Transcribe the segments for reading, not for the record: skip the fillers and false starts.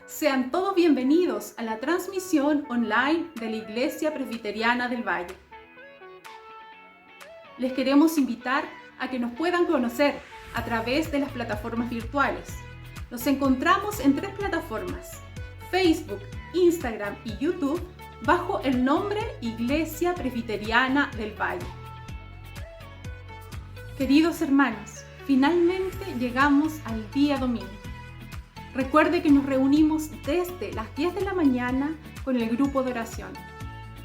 Sean todos bienvenidos a la transmisión online de la Iglesia Presbiteriana del Valle. Les queremos invitar a que nos puedan conocer a través de las plataformas virtuales. Nos encontramos en 3 plataformas: Facebook, Instagram y YouTube, bajo el nombre Iglesia Presbiteriana del Valle. Queridos hermanos, finalmente llegamos al día domingo. Recuerde que nos reunimos desde las 10 de la mañana con el grupo de oración.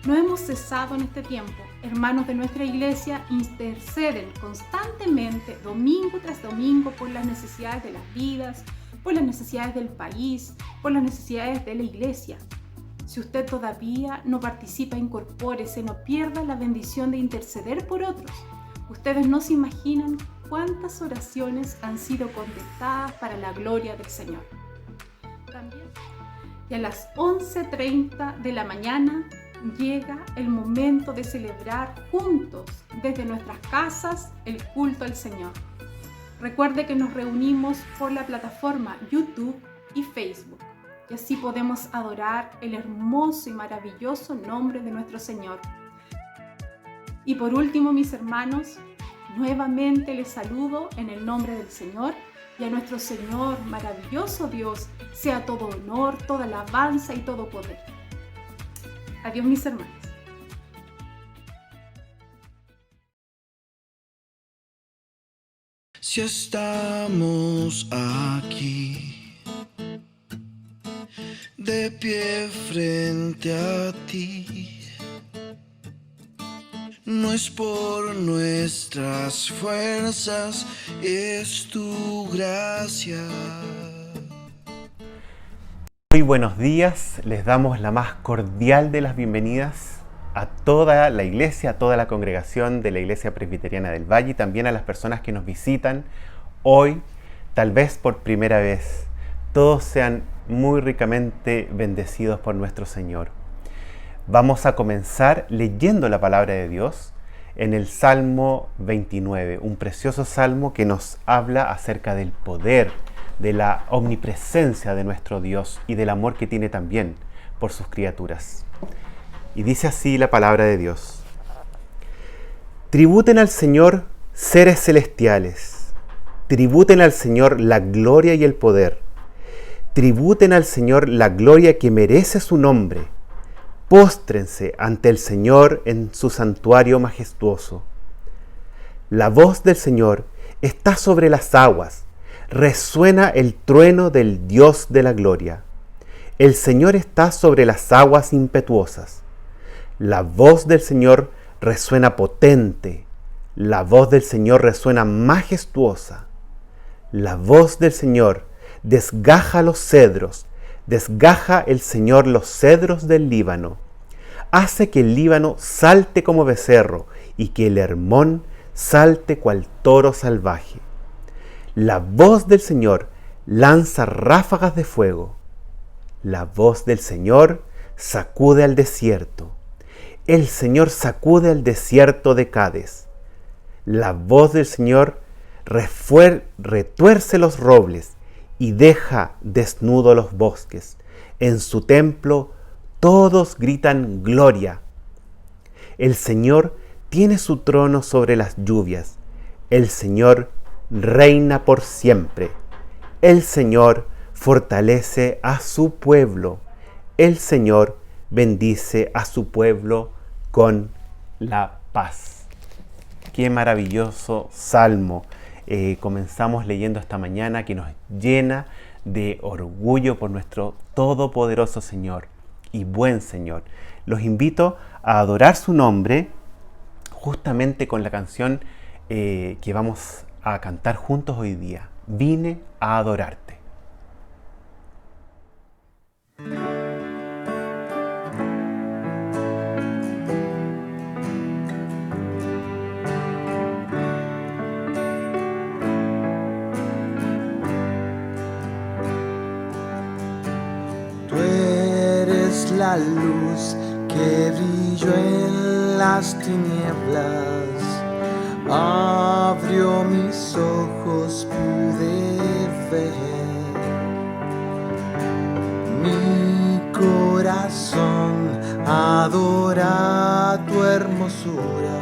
No hemos cesado en este tiempo. Hermanos de nuestra iglesia interceden constantemente, domingo tras domingo, por las necesidades de las vidas, por las necesidades del país, por las necesidades de la iglesia. Si usted todavía no participa, incorpórese, no pierda la bendición de interceder por otros. Ustedes no se imaginan cuántas oraciones han sido contestadas para la gloria del Señor. También, y a las 11:30 de la mañana llega el momento de celebrar juntos desde nuestras casas el culto al Señor. Recuerde que nos reunimos por la plataforma YouTube y Facebook, y así podemos adorar el hermoso y maravilloso nombre de nuestro Señor. Y por último, mis hermanos, nuevamente les saludo en el nombre del Señor, y a nuestro Señor, maravilloso Dios, sea todo honor, toda alabanza y todo poder. Adiós, mis hermanos. Si estamos aquí, de pie frente a ti, no es por nuestras fuerzas, es tu gracia. Muy buenos días, les damos la más cordial de las bienvenidas a toda la iglesia, a toda la congregación de la Iglesia Presbiteriana del Valle y también a las personas que nos visitan hoy, tal vez por primera vez. Todos sean muy ricamente bendecidos por nuestro Señor. Vamos a comenzar leyendo la palabra de Dios en el Salmo 29, un precioso salmo que nos habla acerca del poder, de la omnipresencia de nuestro Dios y del amor que tiene también por sus criaturas. Y dice así la palabra de Dios: tributen al Señor seres celestiales, tributen al Señor la gloria y el poder, tributen al Señor la gloria que merece su nombre. Póstrense ante el Señor en su santuario majestuoso. La voz del Señor está sobre las aguas, resuena el trueno del Dios de la gloria. El Señor está sobre las aguas impetuosas. La voz del Señor resuena potente. La voz del Señor resuena majestuosa. La voz del Señor desgaja los cedros. Desgaja el Señor los cedros del Líbano. Hace que el Líbano salte como becerro y que el Hermón salte cual toro salvaje. La voz del Señor lanza ráfagas de fuego. La voz del Señor sacude al desierto. El Señor sacude al desierto de Cades. La voz del Señor retuerce los robles y deja desnudos los bosques. En su templo todos gritan gloria. El Señor tiene su trono sobre las lluvias. El Señor reina por siempre. El Señor fortalece a su pueblo. El Señor bendice a su pueblo con la paz. Qué maravilloso salmo. Comenzamos leyendo esta mañana, que nos llena de orgullo por nuestro todopoderoso Señor y buen Señor. Los invito a adorar su nombre justamente con la canción que vamos a cantar juntos hoy día. Vine a adorarte. Tú eres la luz que brilló en las tinieblas. Abrió mis ojos, pude ver. Mi corazón adora tu hermosura.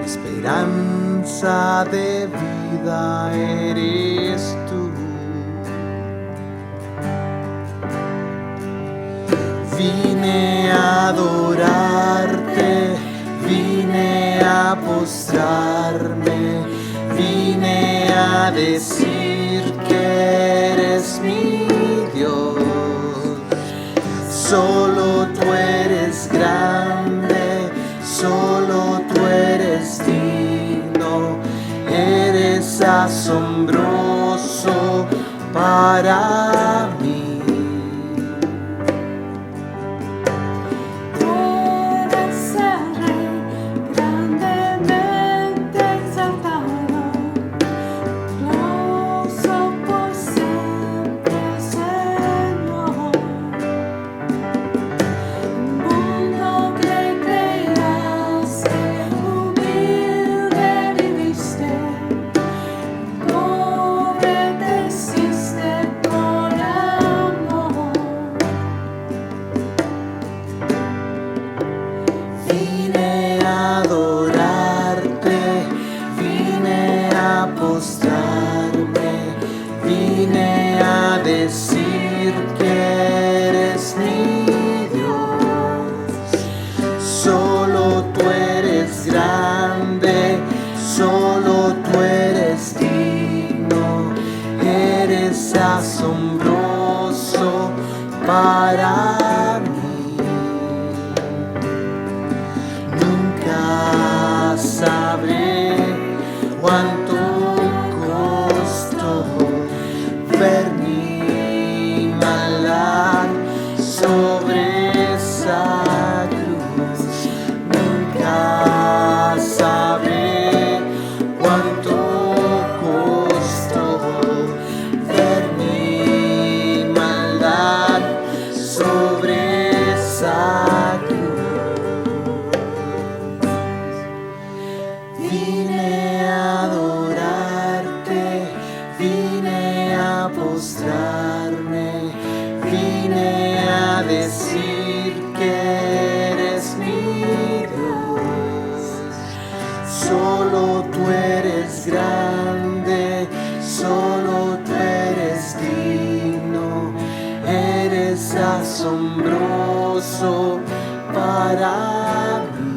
Esperanza de vida eres tú. Vine a adorarte, vine a postrarme, vine a decir que eres mi Dios. Solo tú eres grande, solo tú eres digno, eres asombroso para mí. Asombroso para mí. Nunca sabré cuánto costó ver mi maldad sobre esa cruz. Nunca sabré cuánto costó ver mi maldad sobre esa cruz. Vine a adorarte, vine a postrarme, vine a decir que eres mi Dios. Solo tú eres grande, solo tú eres digno, eres asombroso para mí.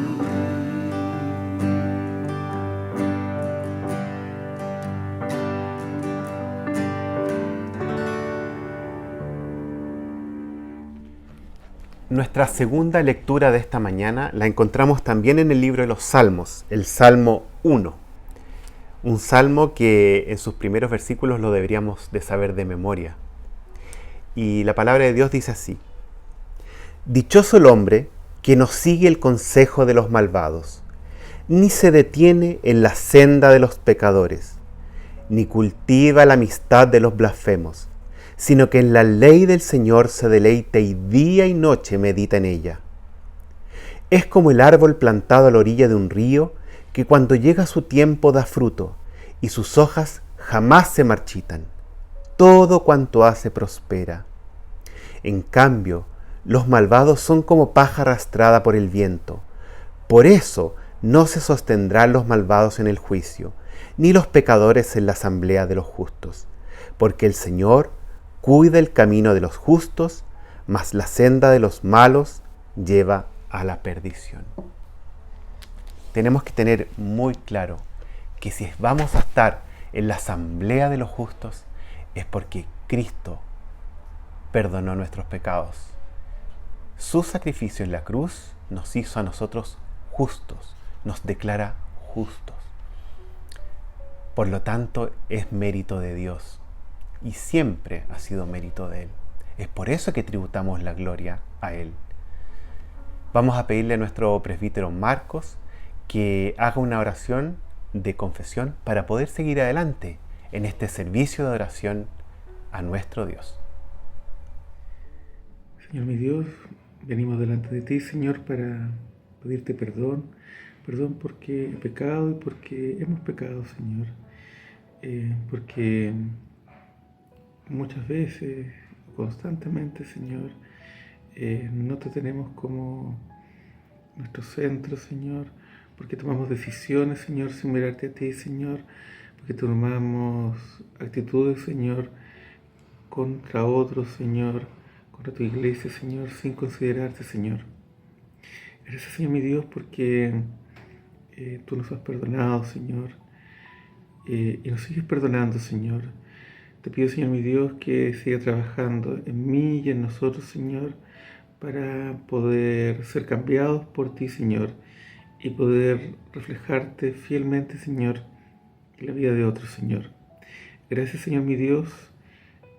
Nuestra segunda lectura de esta mañana la encontramos también en el libro de los Salmos, el Salmo 1. Un salmo que en sus primeros versículos lo deberíamos de saber de memoria. Y la palabra de Dios dice así: Dichoso el hombre que no sigue el consejo de los malvados, ni se detiene en la senda de los pecadores, ni cultiva la amistad de los blasfemos, sino que en la ley del Señor se deleita y día y noche medita en ella. Es como el árbol plantado a la orilla de un río, que cuando llega su tiempo da fruto, y sus hojas jamás se marchitan. Todo cuanto hace prospera. En cambio, los malvados son como paja arrastrada por el viento. Por eso no se sostendrán los malvados en el juicio, ni los pecadores en la asamblea de los justos. Porque el Señor cuida el camino de los justos, mas la senda de los malos lleva a la perdición. Tenemos que tener muy claro que si vamos a estar en la asamblea de los justos es porque Cristo perdonó nuestros pecados. Su sacrificio en la cruz nos hizo a nosotros justos, nos declara justos. Por lo tanto, es mérito de Dios y siempre ha sido mérito de Él. Es por eso que tributamos la gloria a Él. Vamos a pedirle a nuestro presbítero Marcos que haga una oración de confesión para poder seguir adelante en este servicio de oración a nuestro Dios. Señor mi Dios, venimos delante de ti, Señor, para pedirte perdón. Perdón porque he pecado y porque hemos pecado, Señor. Porque muchas veces, constantemente, Señor, no te tenemos como nuestro centro, Señor, porque tomamos decisiones, Señor, sin mirarte a ti, Señor, porque tomamos actitudes, Señor, contra otros, Señor, contra tu iglesia, Señor, sin considerarte, Señor. Gracias, Señor mi Dios, porque tú nos has perdonado, Señor, y nos sigues perdonando, Señor. Te pido, Señor mi Dios, que siga trabajando en mí y en nosotros, Señor, para poder ser cambiados por ti, Señor, y poder reflejarte fielmente, Señor, en la vida de otros, Señor. Gracias, Señor mi Dios,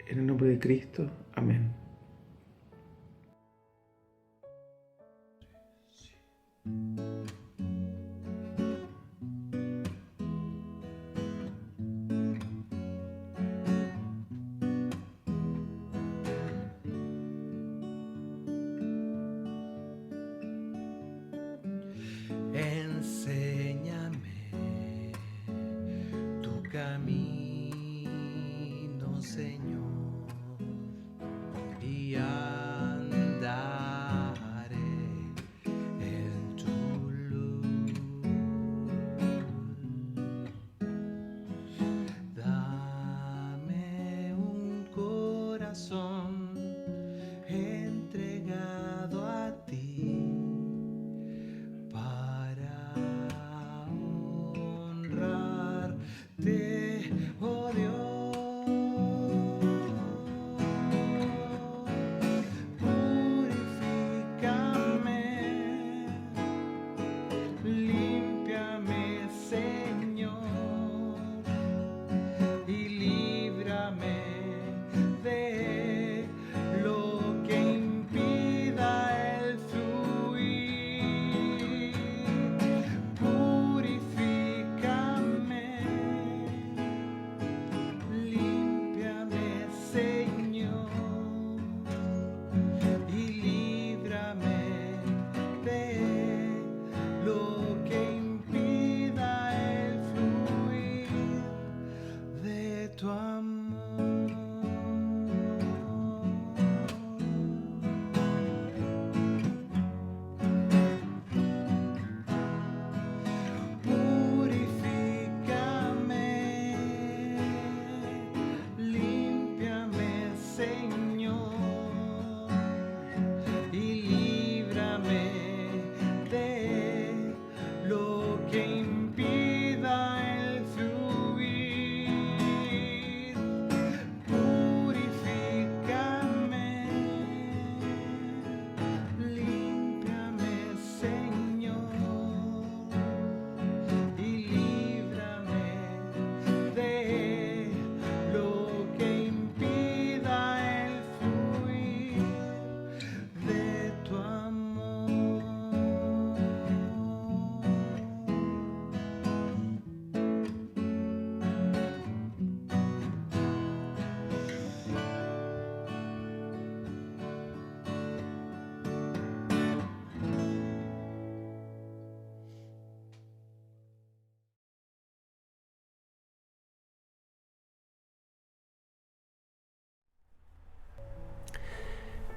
en el nombre de Cristo. Amén. Enséñame tu camino, Señor.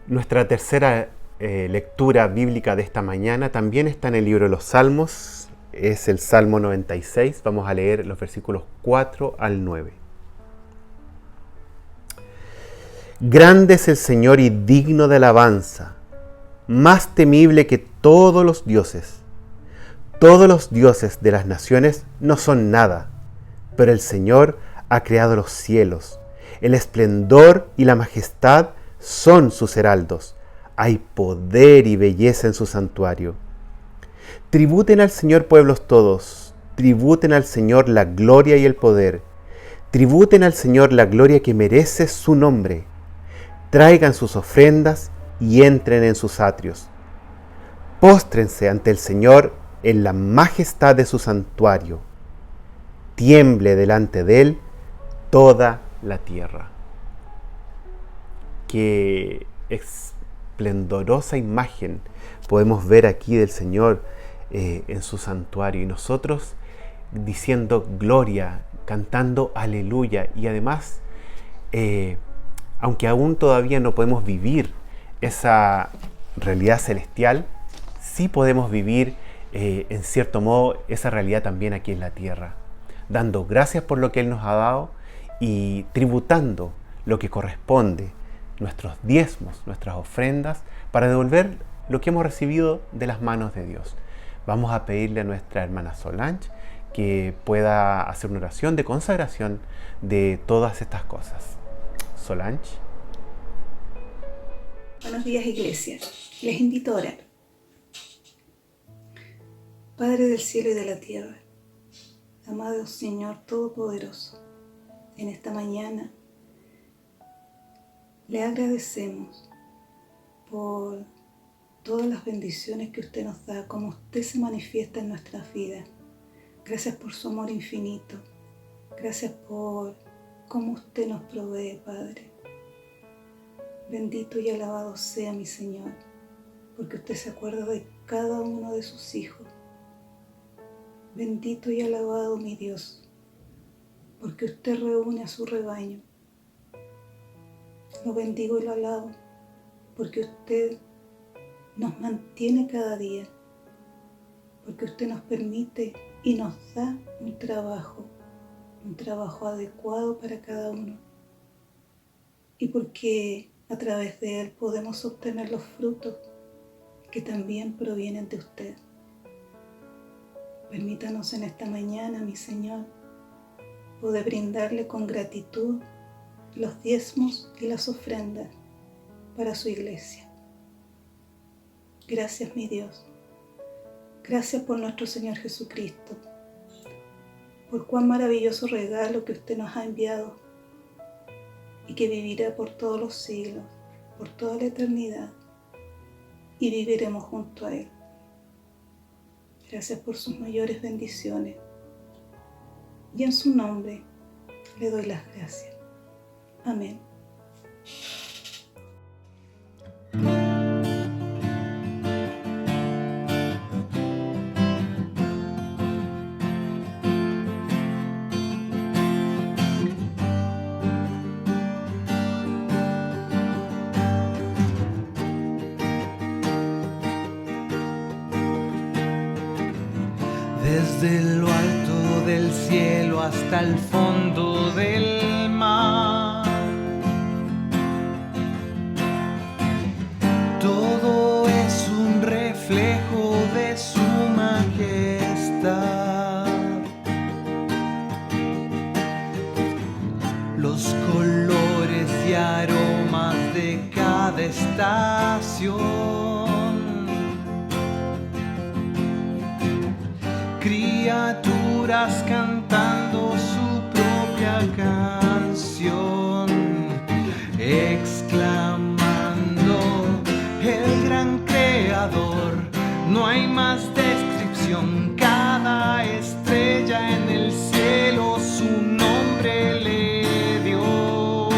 Nuestra tercera lectura bíblica de esta mañana también está en el libro de los Salmos, es el Salmo 96, vamos a leer los versículos 4 al 9. Grande es el Señor y digno de alabanza, más temible que todos los dioses. Todos los dioses de las naciones no son nada, pero el Señor ha creado los cielos. El esplendor y la majestad son sus heraldos. Hay poder y belleza en su santuario. Tributen al Señor pueblos todos. Tributen al Señor la gloria y el poder. Tributen al Señor la gloria que merece su nombre. Traigan sus ofrendas y entren en sus atrios. Póstrense ante el Señor en la majestad de su santuario. Tiemble delante de Él toda la tierra. Qué esplendorosa imagen podemos ver aquí del Señor en su santuario. Y nosotros diciendo gloria, cantando aleluya. Y además, aunque aún todavía no podemos vivir esa realidad celestial, sí podemos vivir en cierto modo esa realidad también aquí en la tierra, dando gracias por lo que Él nos ha dado y tributando lo que corresponde, nuestros diezmos, nuestras ofrendas, para devolver lo que hemos recibido de las manos de Dios. Vamos a pedirle a nuestra hermana Solange que pueda hacer una oración de consagración de todas estas cosas. Solange. Buenos días, iglesia. Les invito a orar. Padre del cielo y de la tierra, amado Señor Todopoderoso, en esta mañana le agradecemos por todas las bendiciones que usted nos da, como usted se manifiesta en nuestras vidas. Gracias por su amor infinito. Gracias por cómo usted nos provee, Padre. Bendito y alabado sea mi Señor, porque usted se acuerda de cada uno de sus hijos. Bendito y alabado mi Dios, porque usted reúne a su rebaño. Lo bendigo y lo alabo, porque usted nos mantiene cada día, porque usted nos permite y nos da un trabajo adecuado para cada uno, y porque a través de él podemos obtener los frutos que también provienen de usted. Permítanos en esta mañana, mi Señor, poder brindarle con gratitud los diezmos y las ofrendas para su iglesia. Gracias, mi Dios. Gracias por nuestro Señor Jesucristo, por cuán maravilloso regalo que usted nos ha enviado y que vivirá por todos los siglos, por toda la eternidad, y viviremos junto a Él. Gracias por sus mayores bendiciones, y en su nombre le doy las gracias. Amén. Desde lo alto del cielo hasta el fondo del mar, todo es un reflejo de su majestad. Los colores y aromas de cada estación, criaturas cantando su propia canción, exclamando: el gran creador, no hay más descripción. Cada estrella en el cielo su nombre le dio.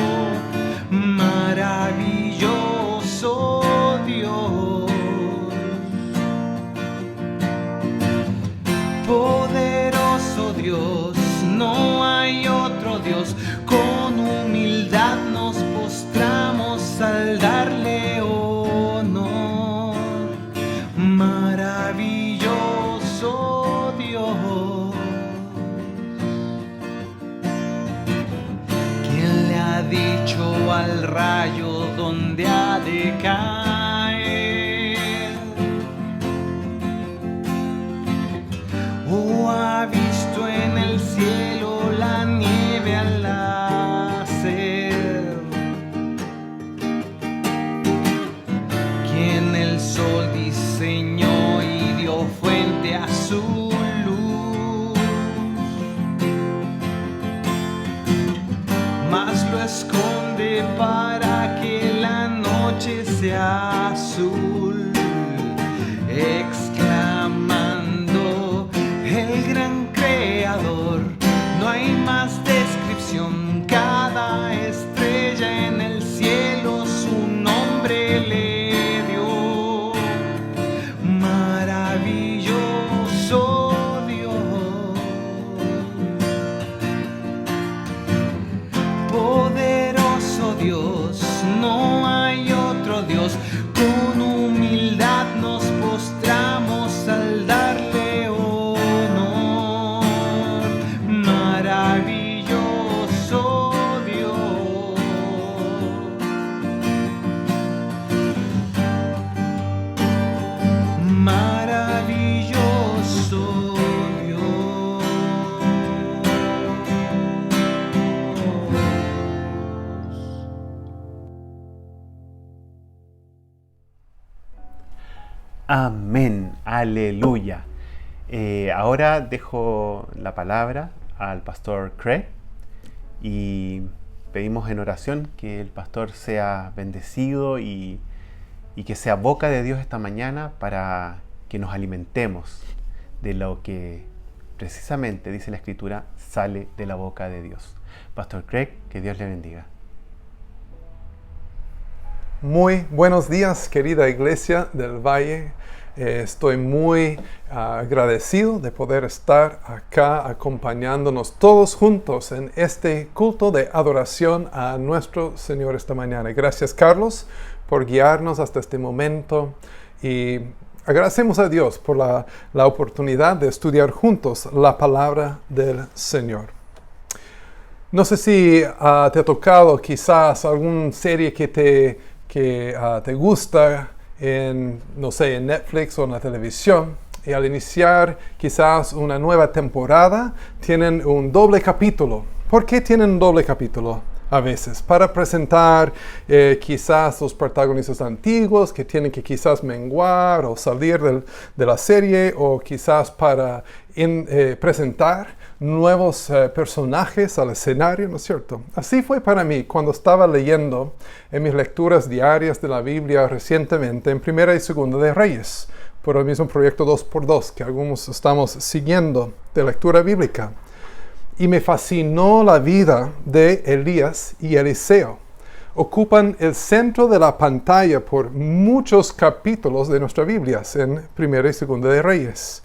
Maravilloso Dios, poderoso Dios, no hay otro Dios. Con humildad nos postramos al darle el sol diseñó y dio fuente a su luz, mas lo esconde para que la noche sea azul, exclamando el gran creador. No hay más descripción, cada estrella en el cielo su nombre le dio. Maravilloso Dios, poderoso Dios, no hay otro Dios. Con humildad nos postramos al darle honor. Maravilloso Dios, maravilloso Dios. Amén, aleluya. Ahora dejo la palabra al pastor Craig y pedimos en oración que el pastor sea bendecido y que sea boca de Dios esta mañana para que nos alimentemos de lo que precisamente, dice la Escritura, sale de la boca de Dios. Pastor Craig, que Dios le bendiga. Muy buenos días, querida Iglesia del Valle. Estoy muy agradecido de poder estar acá acompañándonos todos juntos en este culto de adoración a nuestro Señor esta mañana. Gracias, Carlos, por guiarnos hasta este momento y agradecemos a Dios por la oportunidad de estudiar juntos la palabra del Señor. No sé si te ha tocado quizás alguna serie que te gusta en Netflix o en la televisión, y al iniciar quizás una nueva temporada tienen un doble capítulo. ¿Por qué tienen un doble capítulo? A veces para presentar quizás los protagonistas antiguos que tienen que quizás menguar o salir de la serie, o quizás para presentar nuevos personajes al escenario, ¿no es cierto? Así fue para mí cuando estaba leyendo en mis lecturas diarias de la Biblia recientemente en Primera y Segunda de Reyes, por el mismo proyecto 2x2 que algunos estamos siguiendo de lectura bíblica. Y me fascinó la vida de Elías y Eliseo. Ocupan el centro de la pantalla por muchos capítulos de nuestras Biblias en Primera y Segunda de Reyes.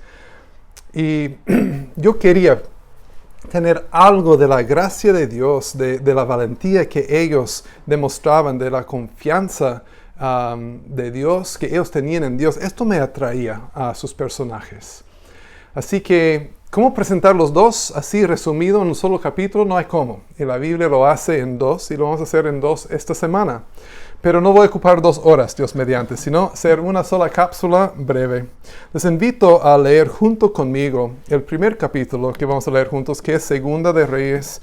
Y yo quería tener algo de la gracia de Dios, de la valentía que ellos demostraban, de la confianza de Dios que ellos tenían en Dios. Esto me atraía a sus personajes. Así que, ¿cómo presentar los dos así resumido en un solo capítulo? No hay cómo. Y la Biblia lo hace en dos y lo vamos a hacer en dos esta semana. Pero no voy a ocupar 2 horas, Dios mediante, sino hacer una sola cápsula breve. Les invito a leer junto conmigo el primer capítulo que vamos a leer juntos, que es Segunda de Reyes,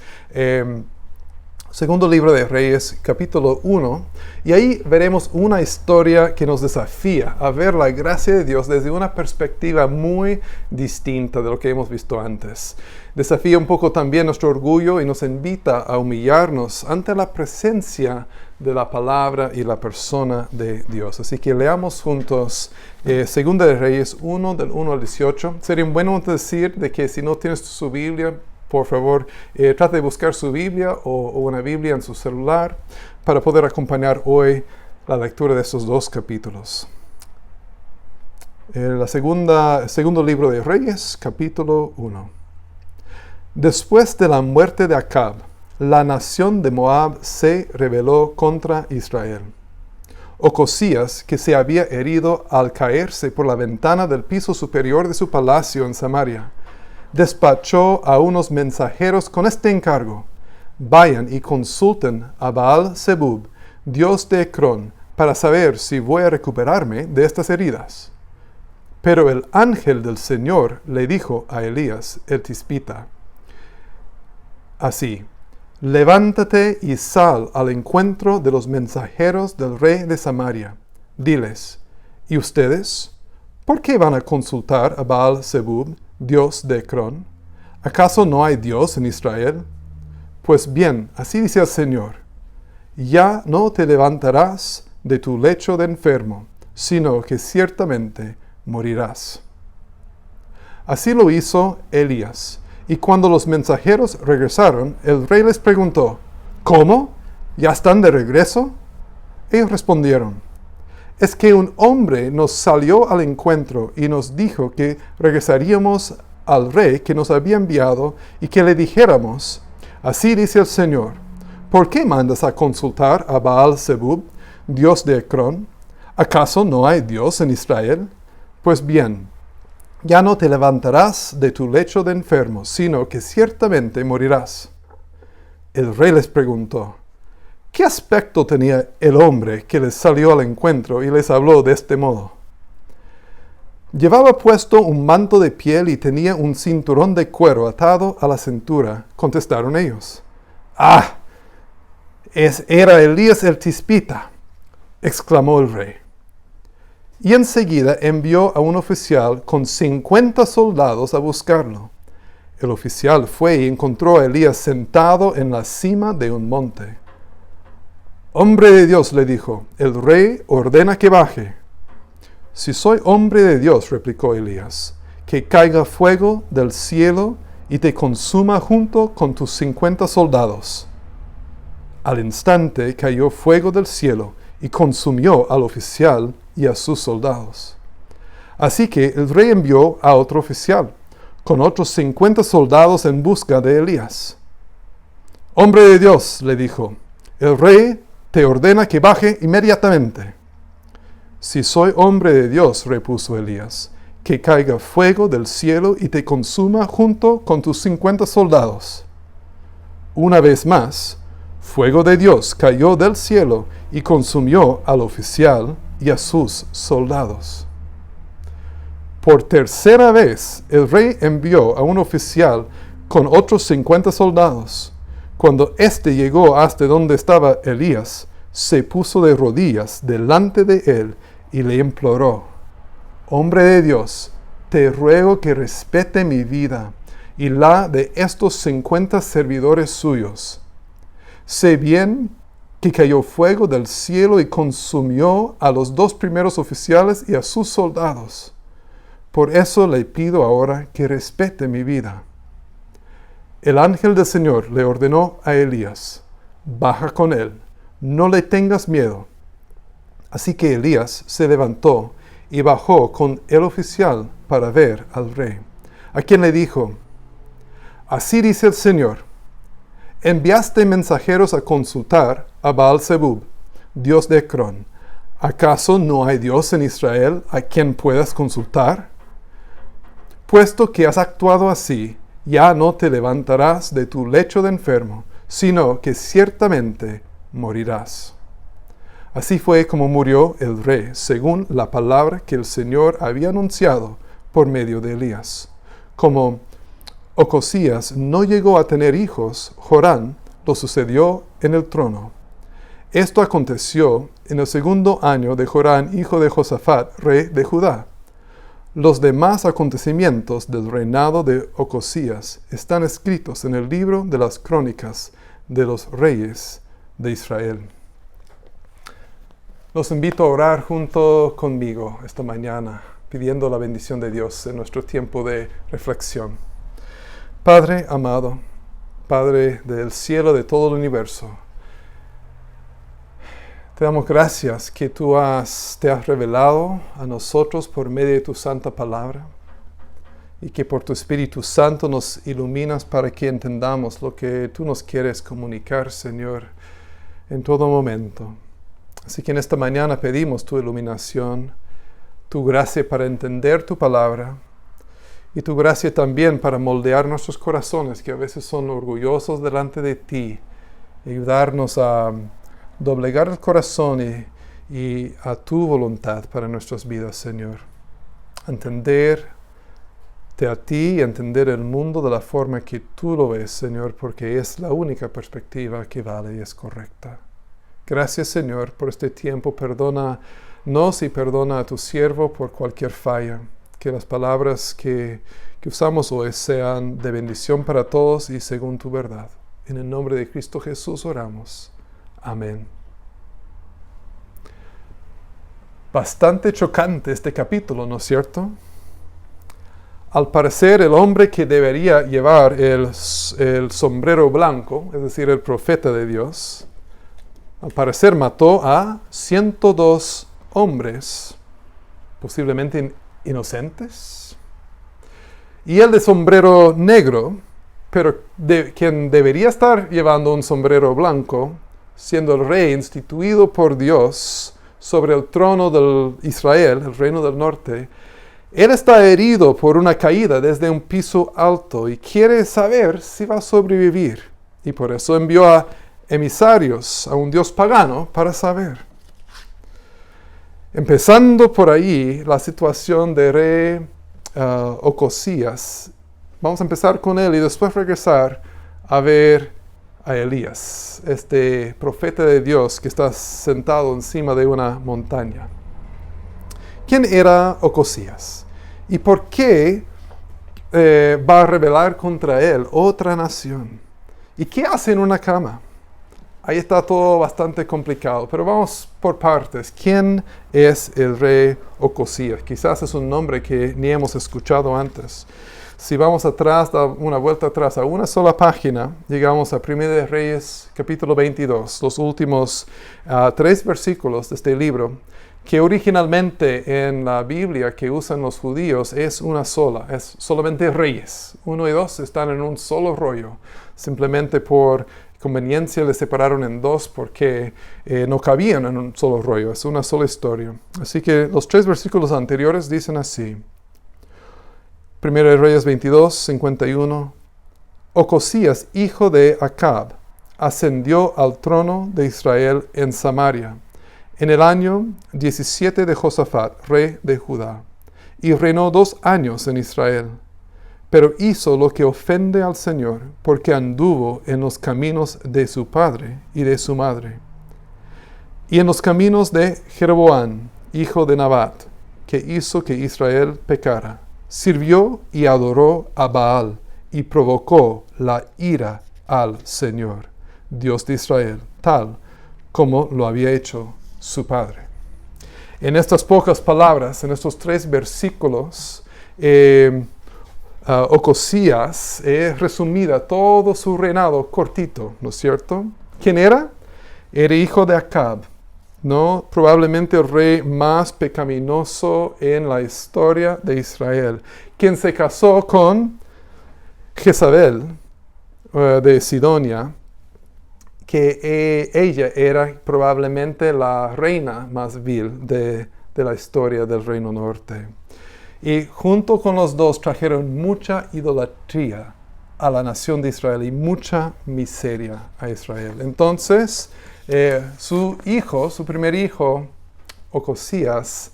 Segundo libro de Reyes, capítulo 1. Y ahí veremos una historia que nos desafía a ver la gracia de Dios desde una perspectiva muy distinta de lo que hemos visto antes. Desafía un poco también nuestro orgullo y nos invita a humillarnos ante la presencia de la palabra y la persona de Dios. Así que leamos juntos Segunda de Reyes 1, del 1 al 18. Sería bueno decir de que si no tienes su Biblia, por favor, trate de buscar su Biblia o una Biblia en su celular para poder acompañar hoy la lectura de estos 2 capítulos. Segundo libro de Reyes, capítulo 1. Después de la muerte de Acab, la nación de Moab se rebeló contra Israel. Ocosías, que se había herido al caerse por la ventana del piso superior de su palacio en Samaria, despachó a unos mensajeros con este encargo: vayan y consulten a Baal-Zebub, dios de Ecrón, para saber si voy a recuperarme de estas heridas. Pero el ángel del Señor le dijo a Elías el Tisbita así: levántate y sal al encuentro de los mensajeros del rey de Samaria. Diles: ¿Y ustedes? ¿Por qué van a consultar a Baal-Zebub, dios de Ecrón? ¿Acaso no hay Dios en Israel? Pues bien, así dice el Señor, ya no te levantarás de tu lecho de enfermo, sino que ciertamente morirás. Así lo hizo Elías, y cuando los mensajeros regresaron, el rey les preguntó, ¿cómo? ¿Ya están de regreso? Ellos respondieron, es que un hombre nos salió al encuentro y nos dijo que regresaríamos al rey que nos había enviado y que le dijéramos, así dice el Señor, ¿por qué mandas a consultar a Baal-Zebub, dios de Ecrón? ¿Acaso no hay Dios en Israel? Pues bien, ya no te levantarás de tu lecho de enfermo, sino que ciertamente morirás. El rey les preguntó, ¿qué aspecto tenía el hombre que les salió al encuentro y les habló de este modo? Llevaba puesto un manto de piel y tenía un cinturón de cuero atado a la cintura, contestaron ellos. ¡Ah! Era Elías el Tispita, exclamó el rey. Y enseguida envió a un oficial con 50 soldados a buscarlo. El oficial fue y encontró a Elías sentado en la cima de un monte. Hombre de Dios, le dijo, el rey ordena que baje. Si soy hombre de Dios, replicó Elías, que caiga fuego del cielo y te consuma junto con tus 50 soldados. Al instante cayó fuego del cielo y consumió al oficial y a sus soldados. Así que el rey envió a otro oficial, con otros 50 soldados en busca de Elías. Hombre de Dios, le dijo, el rey te ordena que baje inmediatamente. Si soy hombre de Dios, repuso Elías, que caiga fuego del cielo y te consuma junto con tus 50 soldados. Una vez más, fuego de Dios cayó del cielo y consumió al oficial y a sus soldados. Por tercera vez, el rey envió a un oficial con otros 50 soldados. Cuando éste llegó hasta donde estaba Elías, se puso de rodillas delante de él y le imploró, hombre de Dios, te ruego que respete mi vida y la de estos 50 servidores suyos. Sé bien que cayó fuego del cielo y consumió a los 2 primeros oficiales y a sus soldados. Por eso le pido ahora que respete mi vida. El ángel del Señor le ordenó a Elías, baja con él, no le tengas miedo. Así que Elías se levantó y bajó con el oficial para ver al rey, a quien le dijo, así dice el Señor, enviaste mensajeros a consultar a Baal-Zebub, dios de Ecrón. ¿Acaso no hay Dios en Israel a quien puedas consultar? Puesto que has actuado así, ya no te levantarás de tu lecho de enfermo, sino que ciertamente morirás. Así fue como murió el rey, según la palabra que el Señor había anunciado por medio de Elías. Como Ocosías no llegó a tener hijos, Jorán lo sucedió en el trono. Esto aconteció en el 2º año de Jorán, hijo de Josafat, rey de Judá. Los demás acontecimientos del reinado de Ocosías están escritos en el libro de las crónicas de los reyes de Israel. Los invito a orar junto conmigo esta mañana, pidiendo la bendición de Dios en nuestro tiempo de reflexión. Padre amado, Padre del cielo, de todo el universo, te damos gracias que tú te has revelado a nosotros por medio de tu santa palabra y que por tu Espíritu Santo nos iluminas para que entendamos lo que tú nos quieres comunicar, Señor, en todo momento. Así que en esta mañana pedimos tu iluminación, tu gracia para entender tu palabra y tu gracia también para moldear nuestros corazones que a veces son orgullosos delante de ti, ayudarnos a doblegar el corazón y a tu voluntad para nuestras vidas, Señor. Entenderte a ti y entender el mundo de la forma que tú lo ves, Señor, porque es la única perspectiva que vale y es correcta. Gracias, Señor, por este tiempo. Perdona nos y perdona a tu siervo por cualquier falla. Que las palabras que usamos hoy sean de bendición para todos y según tu verdad. En el nombre de Cristo Jesús oramos. Amén. Bastante chocante este capítulo, ¿no es cierto? Al parecer, el hombre que debería llevar el sombrero blanco, es decir, el profeta de Dios, al parecer mató a 102 hombres, posiblemente inocentes. Y el de sombrero negro, pero quien debería estar llevando un sombrero blanco, siendo el rey instituido por Dios sobre el trono de Israel, el reino del norte, él está herido por una caída desde un piso alto y quiere saber si va a sobrevivir. Y por eso envió a emisarios a un dios pagano para saber. Empezando por ahí la situación de rey Ocosías, vamos a empezar con él y después regresar a ver a Elías, este profeta de Dios que está sentado encima de una montaña. ¿Quién era Ocosías? ¿Y por qué va a rebelar contra él otra nación? ¿Y qué hace en una cama? Ahí está todo bastante complicado, pero vamos por partes. ¿Quién es el rey Ocosías? Quizás es un nombre que ni hemos escuchado antes. Si vamos atrás, da una vuelta atrás a una sola página, llegamos a 1 de Reyes, capítulo 22, los últimos 3 versículos de este libro, que originalmente en la Biblia que usan los judíos es una sola, es solamente Reyes. 1 y 2 están en un solo rollo, simplemente por conveniencia le separaron en 2 porque no cabían en un solo rollo, es una sola historia. Así que los 3 versículos anteriores dicen así. 1 de Reyes 22, 51. Ocosías, hijo de Acab, ascendió al trono de Israel en Samaria, en el año 17 de Josafat, rey de Judá, y reinó 2 años en Israel. Pero hizo lo que ofende al Señor, porque anduvo en los caminos de su padre y de su madre, y en los caminos de Jeroboam, hijo de Nabat, que hizo que Israel pecara. Sirvió y adoró a Baal, y provocó la ira al Señor, Dios de Israel, tal como lo había hecho su padre. En estas pocas palabras, en estos 3 versículos, Ocosías resumida todo su reinado cortito, ¿no es cierto? ¿Quién era? Era hijo de Acab, ¿no? Probablemente el rey más pecaminoso en la historia de Israel, quien se casó con Jezabel de Sidonia, que ella era probablemente la reina más vil de la historia del Reino Norte. Y junto con los dos trajeron mucha idolatría a la nación de Israel y mucha miseria a Israel. Entonces, su primer hijo, Ocosías,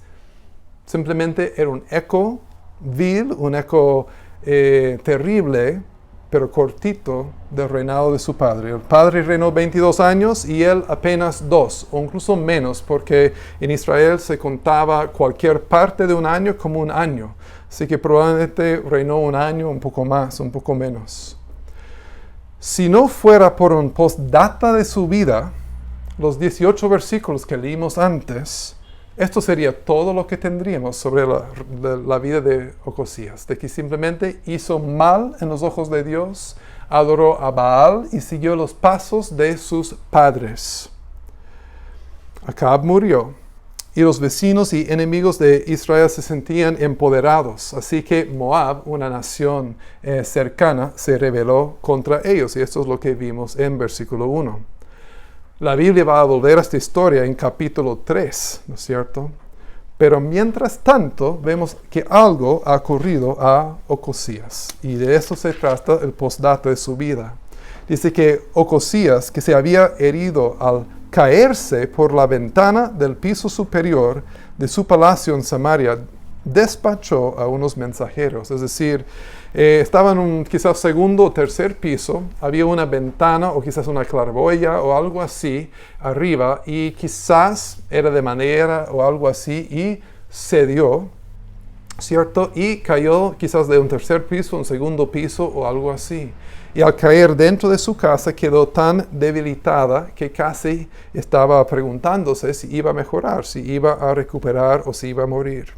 simplemente era un eco vil, un eco terrible, pero cortito del reinado de su padre. El padre reinó 22 años y él apenas 2, o incluso menos, porque en Israel se contaba cualquier parte de un año como un año. Así que probablemente reinó un año, un poco más, un poco menos. Si no fuera por un postdata de su vida, los 18 versículos que leímos antes, esto sería todo lo que tendríamos sobre la vida de Ocosías, de que simplemente hizo mal en los ojos de Dios, adoró a Baal y siguió los pasos de sus padres. Acab murió y los vecinos y enemigos de Israel se sentían empoderados, así que Moab, una nación cercana, se rebeló contra ellos, y esto es lo que vimos en versículo 1. La Biblia va a volver a esta historia en capítulo 3, ¿no es cierto? Pero mientras tanto, vemos que algo ha ocurrido a Ocosías. Y de eso se trata el postdata de su vida. Dice que Ocosías, que se había herido al caerse por la ventana del piso superior de su palacio en Samaria, despachó a unos mensajeros, es decir, estaban en un quizás segundo o tercer piso, había una ventana o quizás una claraboya o algo así arriba y quizás era de madera o algo así y cedió, ¿cierto? Y cayó quizás de un tercer piso, un segundo piso o algo así. Y al caer dentro de su casa quedó tan debilitada que casi estaba preguntándose si iba a mejorar, si iba a recuperar o si iba a morir.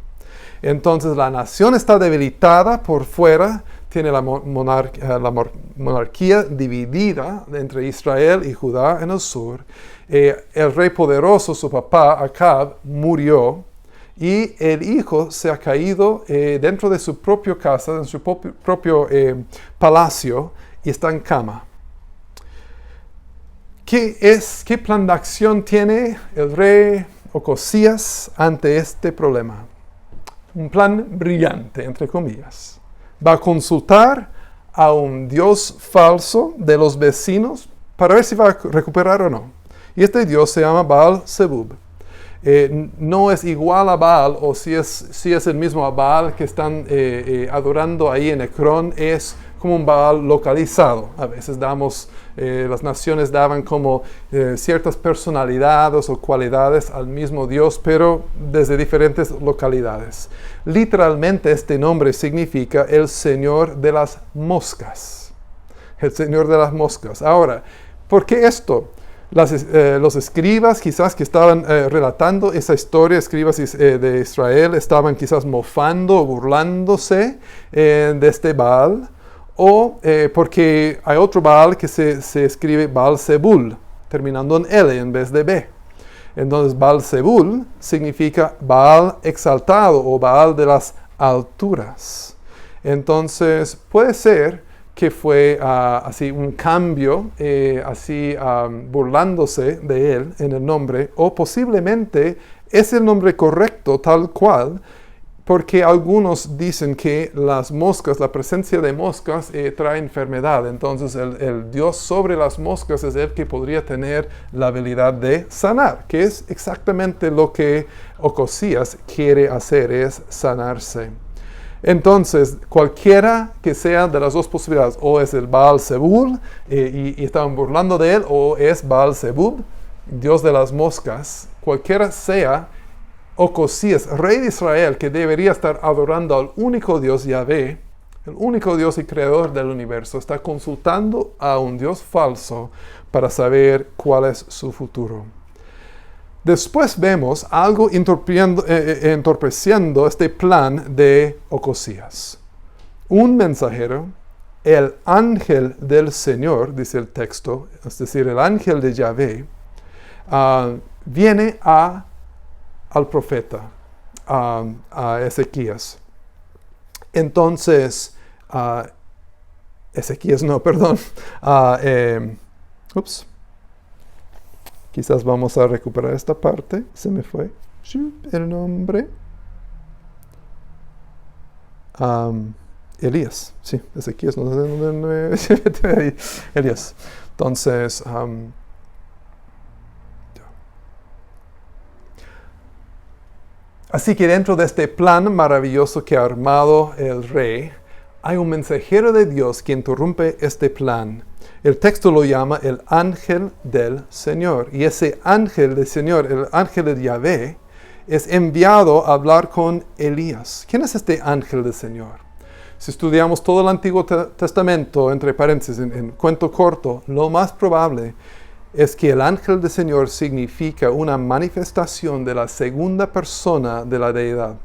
Entonces la nación está debilitada por fuera, tiene la monarquía dividida entre Israel y Judá en el sur. El rey poderoso, su papá, Acab, murió y el hijo se ha caído dentro de su propia casa, en su propio palacio y está en cama. ¿Qué plan de acción tiene el rey Ocosías ante este problema? Un plan brillante, entre comillas. Va a consultar a un dios falso de los vecinos para ver si va a recuperar o no. Y este dios se llama Baal-Zebub. No es igual a Baal, o si es el mismo a Baal que están adorando ahí en Ecrón, es como un Baal localizado. A veces las naciones daban como ciertas personalidades o cualidades al mismo Dios, pero desde diferentes localidades. Literalmente este nombre significa el Señor de las moscas. El Señor de las moscas. Ahora, ¿por qué esto? Los escribas quizás que estaban relatando esa historia, escribas de Israel, estaban quizás mofando o burlándose de este Baal, o porque hay otro Baal que se escribe Baal-Zebul, terminando en L en vez de B. Entonces Baal-Zebul significa Baal exaltado o Baal de las alturas. Entonces puede ser que fue así un cambio, burlándose de él en el nombre, o posiblemente es el nombre correcto tal cual, porque algunos dicen que las moscas, la presencia de moscas trae enfermedad. Entonces el Dios sobre las moscas es el que podría tener la habilidad de sanar, que es exactamente lo que Ocosías quiere hacer, es sanarse. Entonces, cualquiera que sea de las dos posibilidades, o es el Baal-Zebul y estaban burlando de él, o es Baal-Zebub, Dios de las moscas, cualquiera sea, Ocosías, rey de Israel, que debería estar adorando al único Dios Yahvé, el único Dios y creador del universo, está consultando a un Dios falso para saber cuál es su futuro. Después vemos algo entorpeciendo este plan de Ocosías. Un mensajero, el ángel del Señor, dice el texto, es decir, el ángel de Yahvé, viene al profeta, a Ezequías. Entonces, quizás vamos a recuperar esta parte. Se me fue el nombre. Elías. Sí, Ezequías. No sé dónde. Elías. Entonces, así que dentro de este plan maravilloso que ha armado el rey, hay un mensajero de Dios que interrumpe este plan. El texto lo llama el ángel del Señor. Y ese ángel del Señor, el ángel de Yahvé, es enviado a hablar con Elías. ¿Quién es este ángel del Señor? Si estudiamos todo el Antiguo Testamento, entre paréntesis, en cuento corto, lo más probable es que el ángel del Señor significa una manifestación de la segunda persona de la deidad.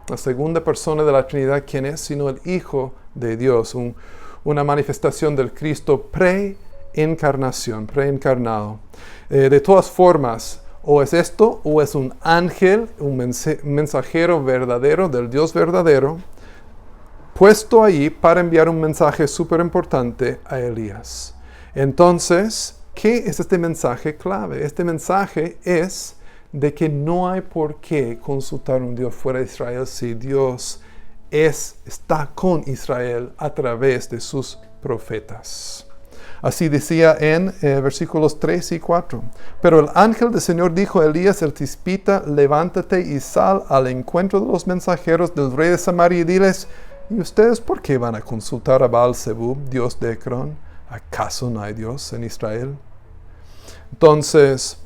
La segunda persona de la Trinidad, ¿quién es? Sino el Hijo de Dios, una manifestación del Cristo preencarnado. De todas formas, o es esto, o es un ángel, un mensajero verdadero del Dios verdadero, puesto allí para enviar un mensaje súper importante a Elías. Entonces, ¿qué es este mensaje clave? Este mensaje es de que no hay por qué consultar a un Dios fuera de Israel si Dios está con Israel a través de sus profetas. Así decía en versículos 3 y 4. Pero el ángel del Señor dijo a Elías el tispita, levántate y sal al encuentro de los mensajeros del rey de Samaria y diles, ¿y ustedes por qué van a consultar a Baal-zebub, dios de Ecrón? ¿Acaso no hay Dios en Israel? Entonces,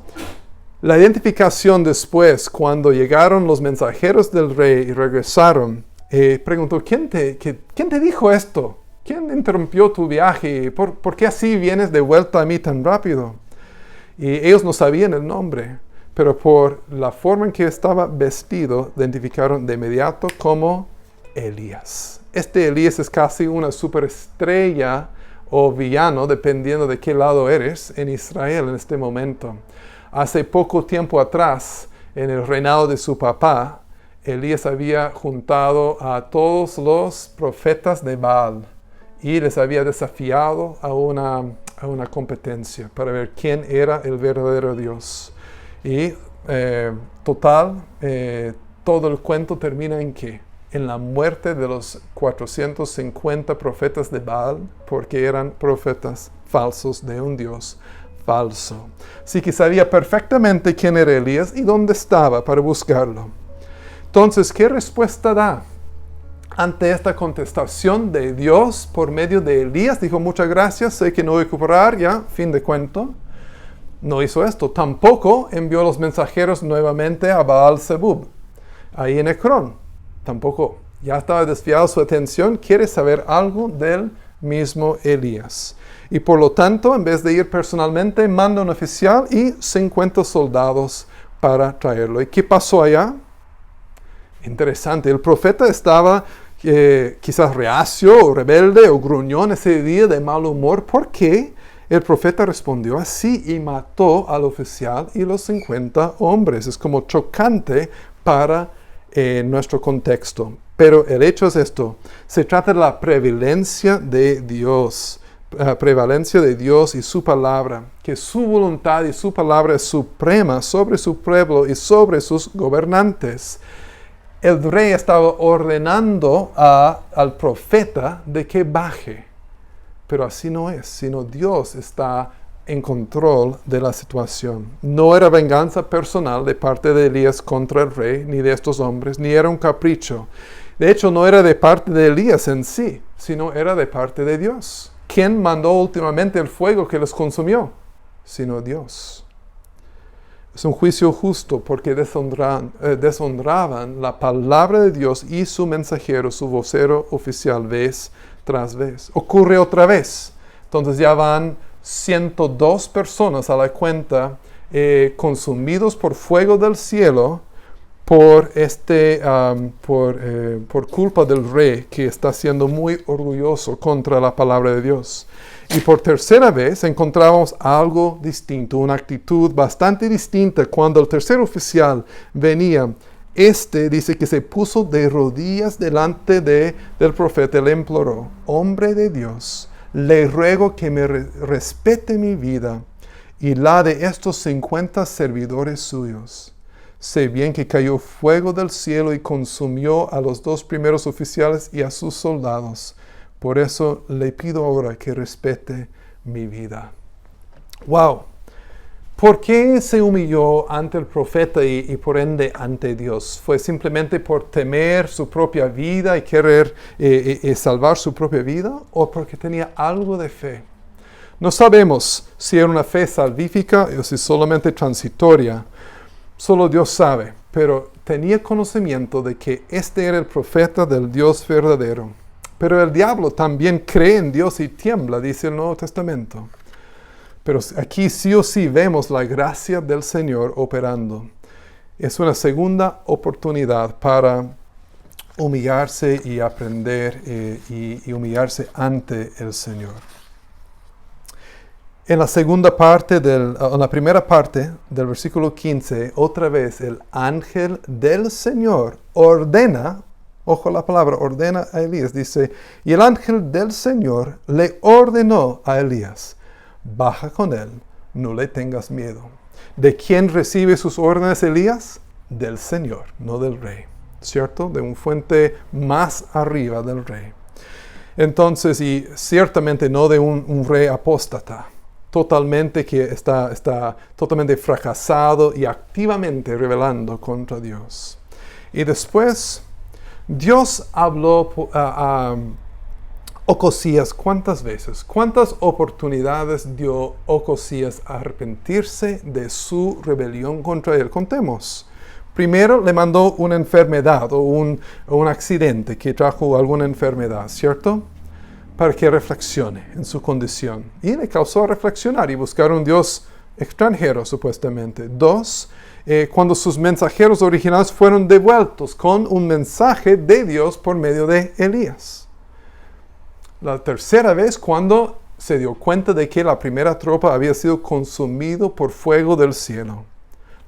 la identificación después, cuando llegaron los mensajeros del rey y regresaron, preguntó, ¿quién te dijo esto? ¿Quién interrumpió tu viaje? ¿Por qué así vienes de vuelta a mí tan rápido? Y ellos no sabían el nombre, pero por la forma en que estaba vestido, identificaron de inmediato como Elías. Este Elías es casi una superestrella o villano, dependiendo de qué lado eres, en Israel en este momento. Hace poco tiempo atrás, en el reinado de su papá, Elías había juntado a todos los profetas de Baal y les había desafiado a una competencia para ver quién era el verdadero Dios. Y todo el cuento termina en ¿qué? En la muerte de los 450 profetas de Baal, porque eran profetas falsos de un Dios falso. Así que sabía perfectamente quién era Elías y dónde estaba para buscarlo. Entonces, ¿qué respuesta da ante esta contestación de Dios por medio de Elías? Dijo, muchas gracias, sé que no voy a recuperar, ya, fin de cuento. No hizo esto. Tampoco envió los mensajeros nuevamente a Baal-zebub, ahí en Ecrón. Tampoco. Ya estaba desviado su atención, quiere saber algo del mismo Elías. Y por lo tanto, en vez de ir personalmente, manda un oficial y 50 soldados para traerlo. ¿Y qué pasó allá? Interesante, el profeta estaba quizás reacio o rebelde o gruñón ese día de mal humor. ¿Por qué? El profeta respondió así y mató al oficial y los 50 hombres. Es como chocante para nuestro contexto. Pero el hecho es esto, se trata de la prevalencia de Dios. Prevalencia de Dios y su palabra, que su voluntad y su palabra es suprema sobre su pueblo y sobre sus gobernantes. El rey estaba ordenando al profeta de que baje, pero así no es, sino Dios está en control de la situación. No era venganza personal de parte de Elías contra el rey, ni de estos hombres, ni era un capricho. De hecho, no era de parte de Elías en sí, sino era de parte de Dios. ¿Quién mandó últimamente el fuego que los consumió? Sino Dios. Es un juicio justo porque deshonraban la palabra de Dios y su mensajero, su vocero oficial, vez tras vez. Ocurre otra vez. Entonces ya van 102 personas a la cuenta consumidos por fuego del cielo por culpa del rey que está siendo muy orgulloso contra la palabra de Dios. Y por tercera vez encontramos algo distinto, una actitud bastante distinta. Cuando el tercer oficial venía, dice que se puso de rodillas delante del profeta, le imploró, hombre de Dios, le ruego que me respete mi vida y la de estos 50 servidores suyos. Sé bien que cayó fuego del cielo y consumió a los 2 primeros oficiales y a sus soldados. Por eso le pido ahora que respete mi vida. ¡Wow! ¿Por qué se humilló ante el profeta y por ende ante Dios? ¿Fue simplemente por temer su propia vida y querer salvar su propia vida? ¿O porque tenía algo de fe? No sabemos si era una fe salvífica o si solamente transitoria. Solo Dios sabe, pero tenía conocimiento de que este era el profeta del Dios verdadero. Pero el diablo también cree en Dios y tiembla, dice el Nuevo Testamento. Pero aquí sí o sí vemos la gracia del Señor operando. Es una segunda oportunidad para humillarse y aprender y humillarse ante el Señor. En la primera parte del versículo 15, otra vez el ángel del Señor ordena, ojo la palabra, ordena a Elías, dice, y el ángel del Señor le ordenó a Elías, baja con él, no le tengas miedo. ¿De quién recibe sus órdenes Elías? Del Señor, no del rey, ¿cierto? De una fuente más arriba del rey. Entonces, y ciertamente no de un rey apóstata, totalmente que está totalmente fracasado y activamente rebelando contra Dios. Y después, Dios habló a Ocosías, ¿cuántas veces? ¿Cuántas oportunidades dio Ocosías a arrepentirse de su rebelión contra él? Contemos. Primero le mandó una enfermedad o un accidente que trajo alguna enfermedad, ¿cierto? Para que reflexione en su condición. Y le causó reflexionar y buscar un Dios extranjero, supuestamente. 2, cuando sus mensajeros originales fueron devueltos con un mensaje de Dios por medio de Elías. La tercera vez, cuando se dio cuenta de que la primera tropa había sido consumido por fuego del cielo.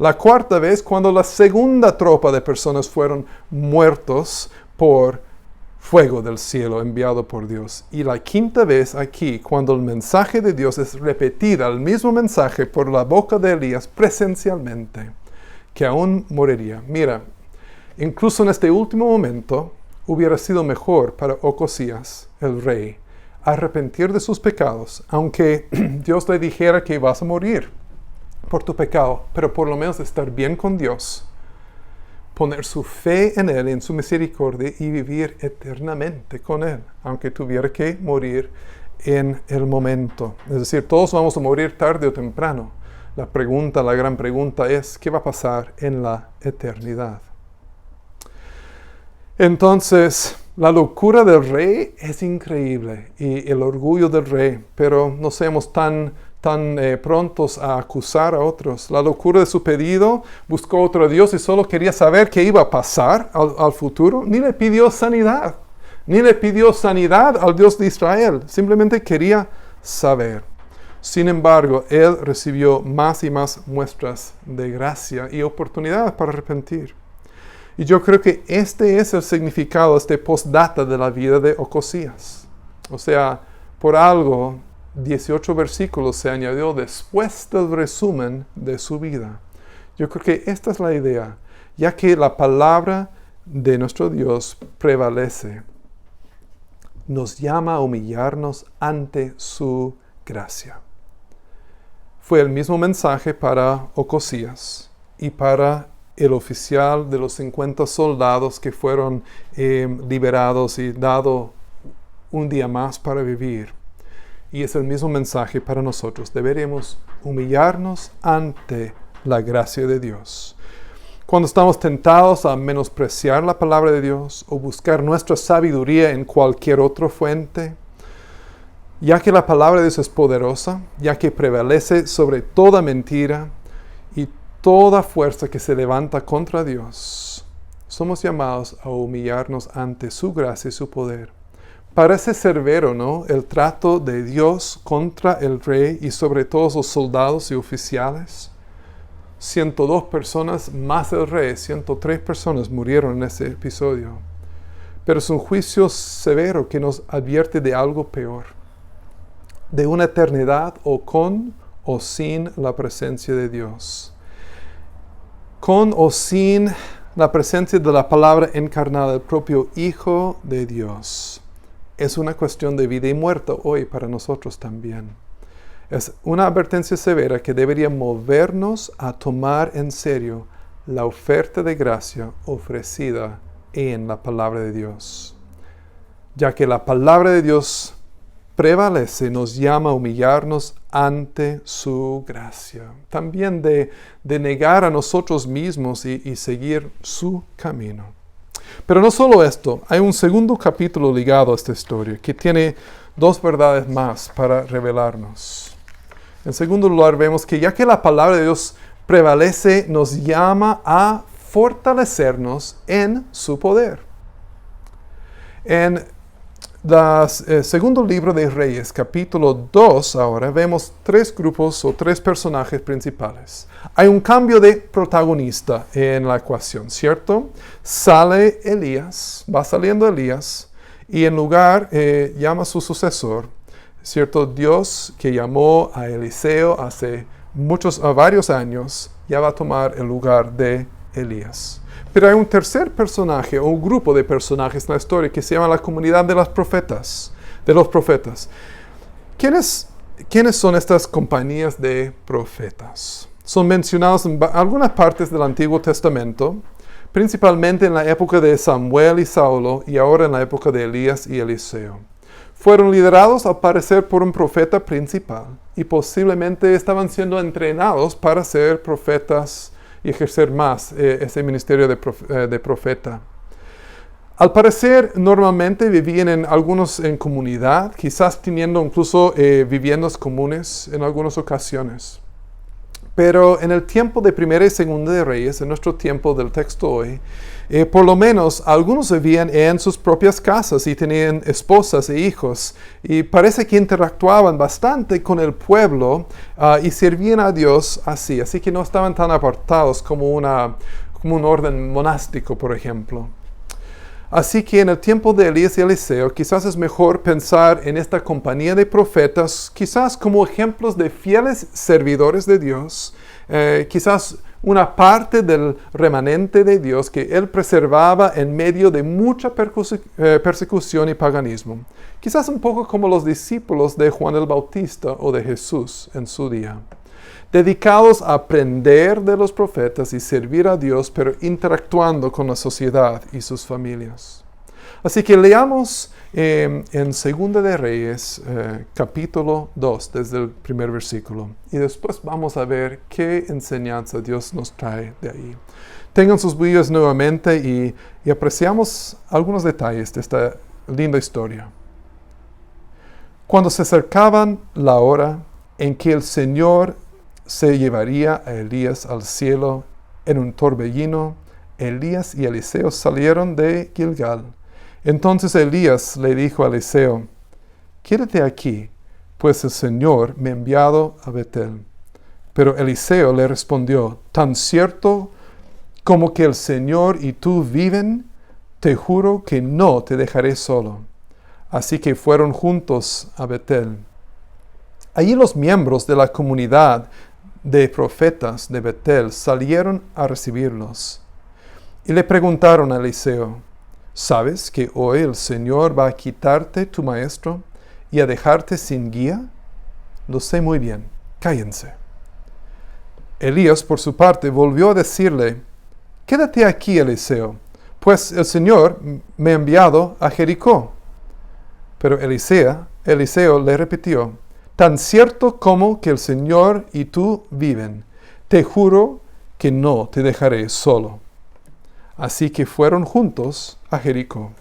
La cuarta vez, cuando la segunda tropa de personas fueron muertos por fuego del cielo enviado por Dios. Y la quinta vez aquí, cuando el mensaje de Dios es repetido, el mismo mensaje por la boca de Elías presencialmente, que aún moriría. Mira, incluso en este último momento, hubiera sido mejor para Ocosías, el rey, arrepentir de sus pecados, aunque Dios le dijera que vas a morir por tu pecado, pero por lo menos estar bien con Dios, poner su fe en Él, en su misericordia y vivir eternamente con Él, aunque tuviera que morir en el momento. Es decir, todos vamos a morir tarde o temprano. La gran pregunta es, ¿qué va a pasar en la eternidad? Entonces, la locura del rey es increíble y el orgullo del rey, pero no seamos tan prontos a acusar a otros. La locura de su pedido, buscó otro Dios y solo quería saber qué iba a pasar al futuro. Ni le pidió sanidad al Dios de Israel, simplemente quería saber. Sin embargo, él recibió más y más muestras de gracia y oportunidades para arrepentir. Y yo creo que este es el significado, postdata de la vida de Ocosías. O sea, por algo, 18 versículos se añadió después del resumen de su vida. Yo creo que esta es la idea, ya que la palabra de nuestro Dios prevalece. Nos llama a humillarnos ante su gracia. Fue el mismo mensaje para Ocosías y para el oficial de los 50 soldados que fueron liberados y dado un día más para vivir. Y es el mismo mensaje para nosotros. Deberíamos humillarnos ante la gracia de Dios. Cuando estamos tentados a menospreciar la palabra de Dios o buscar nuestra sabiduría en cualquier otra fuente, ya que la palabra de Dios es poderosa, ya que prevalece sobre toda mentira y toda fuerza que se levanta contra Dios, somos llamados a humillarnos ante su gracia y su poder. Parece severo, ¿no?, el trato de Dios contra el rey y sobre todos los soldados y oficiales. 102 personas más el rey, 103 personas murieron en ese episodio. Pero es un juicio severo que nos advierte de algo peor, de una eternidad o con o sin la presencia de Dios. Con o sin la presencia de la palabra encarnada, el propio Hijo de Dios. Es una cuestión de vida y muerte hoy para nosotros también. Es una advertencia severa que debería movernos a tomar en serio la oferta de gracia ofrecida en la palabra de Dios. Ya que la palabra de Dios prevalece, nos llama a humillarnos ante su gracia. También de negar a nosotros mismos y seguir su camino. Pero no solo esto, hay un segundo capítulo ligado a esta historia que tiene dos verdades más para revelarnos. En segundo lugar, vemos que ya que la palabra de Dios prevalece, nos llama a fortalecernos en su poder. En el segundo libro de Reyes, capítulo 2, ahora vemos tres grupos o tres personajes principales. Hay un cambio de protagonista en la ecuación, ¿cierto? Sale Elías, va saliendo Elías, y en lugar llama a su sucesor, ¿cierto? Dios que llamó a Eliseo hace varios años, ya va a tomar el lugar de Elías. Pero hay un tercer personaje o un grupo de personajes en la historia que se llama la comunidad de los profetas. de los profetas. ¿Quiénes son estas compañías de profetas? Son mencionados en algunas partes del Antiguo Testamento, principalmente en la época de Samuel y Saulo y ahora en la época de Elías y Eliseo. Fueron liderados al parecer por un profeta principal y posiblemente estaban siendo entrenados para ser profetas y ejercer más ese ministerio de profeta. Al parecer, normalmente vivían algunos en comunidad, quizás teniendo incluso viviendas comunes en algunas ocasiones. Pero en el tiempo de Primera y Segunda de Reyes, en nuestro tiempo del texto hoy, por lo menos algunos vivían en sus propias casas y tenían esposas e hijos. Y parece que interactuaban bastante con el pueblo y servían a Dios así. Así que no estaban tan apartados como un orden monástico, por ejemplo. Así que en el tiempo de Elías y Eliseo, quizás es mejor pensar en esta compañía de profetas, quizás como ejemplos de fieles servidores de Dios, quizás una parte del remanente de Dios que Él preservaba en medio de mucha persecución y paganismo. Quizás un poco como los discípulos de Juan el Bautista o de Jesús en su día. Dedicados a aprender de los profetas y servir a Dios, pero interactuando con la sociedad y sus familias. Así que leamos en Segunda de Reyes, capítulo 2, desde el primer versículo. Y después vamos a ver qué enseñanza Dios nos trae de ahí. Tengan sus Biblias nuevamente y apreciamos algunos detalles de esta linda historia. Cuando se acercaban la hora en que el Señor se llevaría a Elías al cielo en un torbellino, Elías y Eliseo salieron de Gilgal. Entonces Elías le dijo a Eliseo: «Quédate aquí, pues el Señor me ha enviado a Betel». Pero Eliseo le respondió: «Tan cierto como que el Señor y tú viven, te juro que no te dejaré solo». Así que fueron juntos a Betel. Allí los miembros de la comunidad de profetas de Betel salieron a recibirlos. Y le preguntaron a Eliseo: ¿sabes que hoy el Señor va a quitarte tu maestro y a dejarte sin guía? Lo sé muy bien, cállense. Elías, por su parte, volvió a decirle: «Quédate aquí, Eliseo, pues el Señor me ha enviado a Jericó». Pero Eliseo le repitió: «Tan cierto como que el Señor y tú viven, te juro que no te dejaré solo». Así que fueron juntos a Jericó.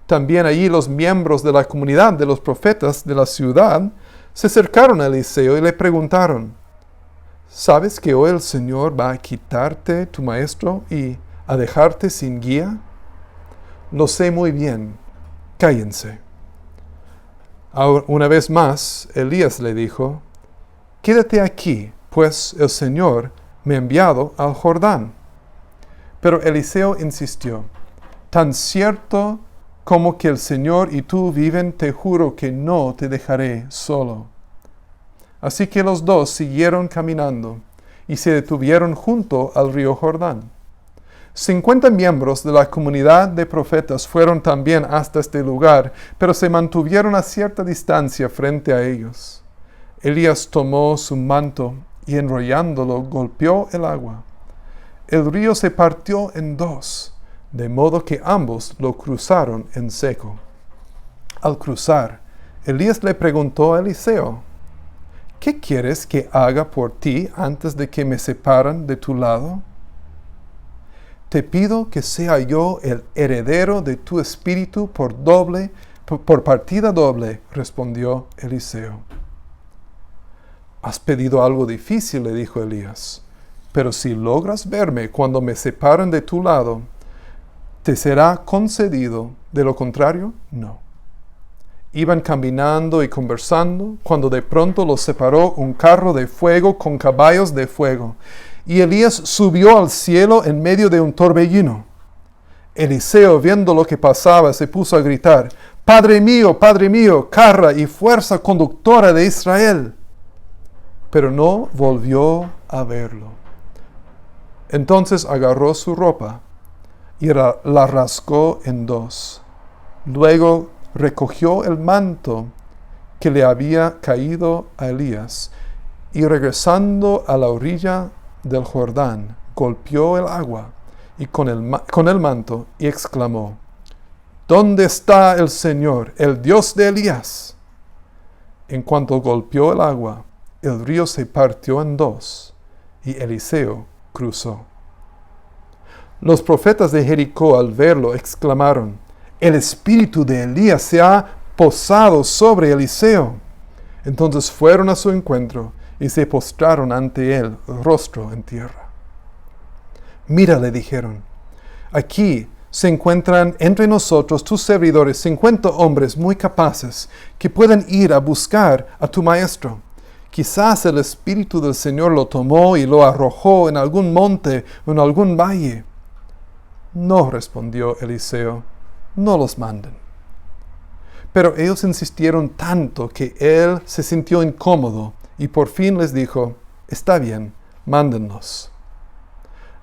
También allí los miembros de la comunidad de los profetas de la ciudad se acercaron a Eliseo y le preguntaron: ¿sabes que hoy el Señor va a quitarte tu maestro y a dejarte sin guía? Lo sé muy bien, cállense. Ahora, una vez más, Elías le dijo: «Quédate aquí, pues el Señor me ha enviado al Jordán». Pero Eliseo insistió: «Tan cierto como que el Señor y tú viven, te juro que no te dejaré solo». Así que los dos siguieron caminando y se detuvieron junto al río Jordán. 50 miembros de la comunidad de profetas fueron también hasta este lugar, pero se mantuvieron a cierta distancia frente a ellos. Elías tomó su manto y enrollándolo golpeó el agua. El río se partió en dos, de modo que ambos lo cruzaron en seco. Al cruzar, Elías le preguntó a Eliseo: «¿Qué quieres que haga por ti antes de que me separen de tu lado?» «Te pido que sea yo el heredero de tu espíritu por partida doble», respondió Eliseo. «Has pedido algo difícil», le dijo Elías, «pero si logras verme cuando me separen de tu lado, te será concedido, de lo contrario, no». Iban caminando y conversando cuando de pronto los separó un carro de fuego con caballos de fuego. Y Elías subió al cielo en medio de un torbellino. Eliseo, viendo lo que pasaba, se puso a gritar: Padre mío, carga y fuerza conductora de Israel». Pero no volvió a verlo. Entonces agarró su ropa y la rasgó en dos. Luego recogió el manto que le había caído a Elías y regresando a la orilla del Jordán, golpeó el agua y con el manto y exclamó: ¿Dónde está el Señor, el Dios de Elías? En cuanto golpeó el agua, el río se partió en dos y Eliseo cruzó. Los profetas de Jericó al verlo exclamaron: el espíritu de Elías se ha posado sobre Eliseo. Entonces fueron a su encuentro y se postraron ante él, rostro en tierra. Mira, le dijeron, aquí se encuentran entre nosotros tus servidores 50 hombres muy capaces que pueden ir a buscar a tu maestro. Quizás el espíritu del Señor lo tomó y lo arrojó en algún monte o en algún valle. No, respondió Eliseo, no los manden. Pero ellos insistieron tanto que él se sintió incómodo y por fin les dijo: está bien, mándenlos.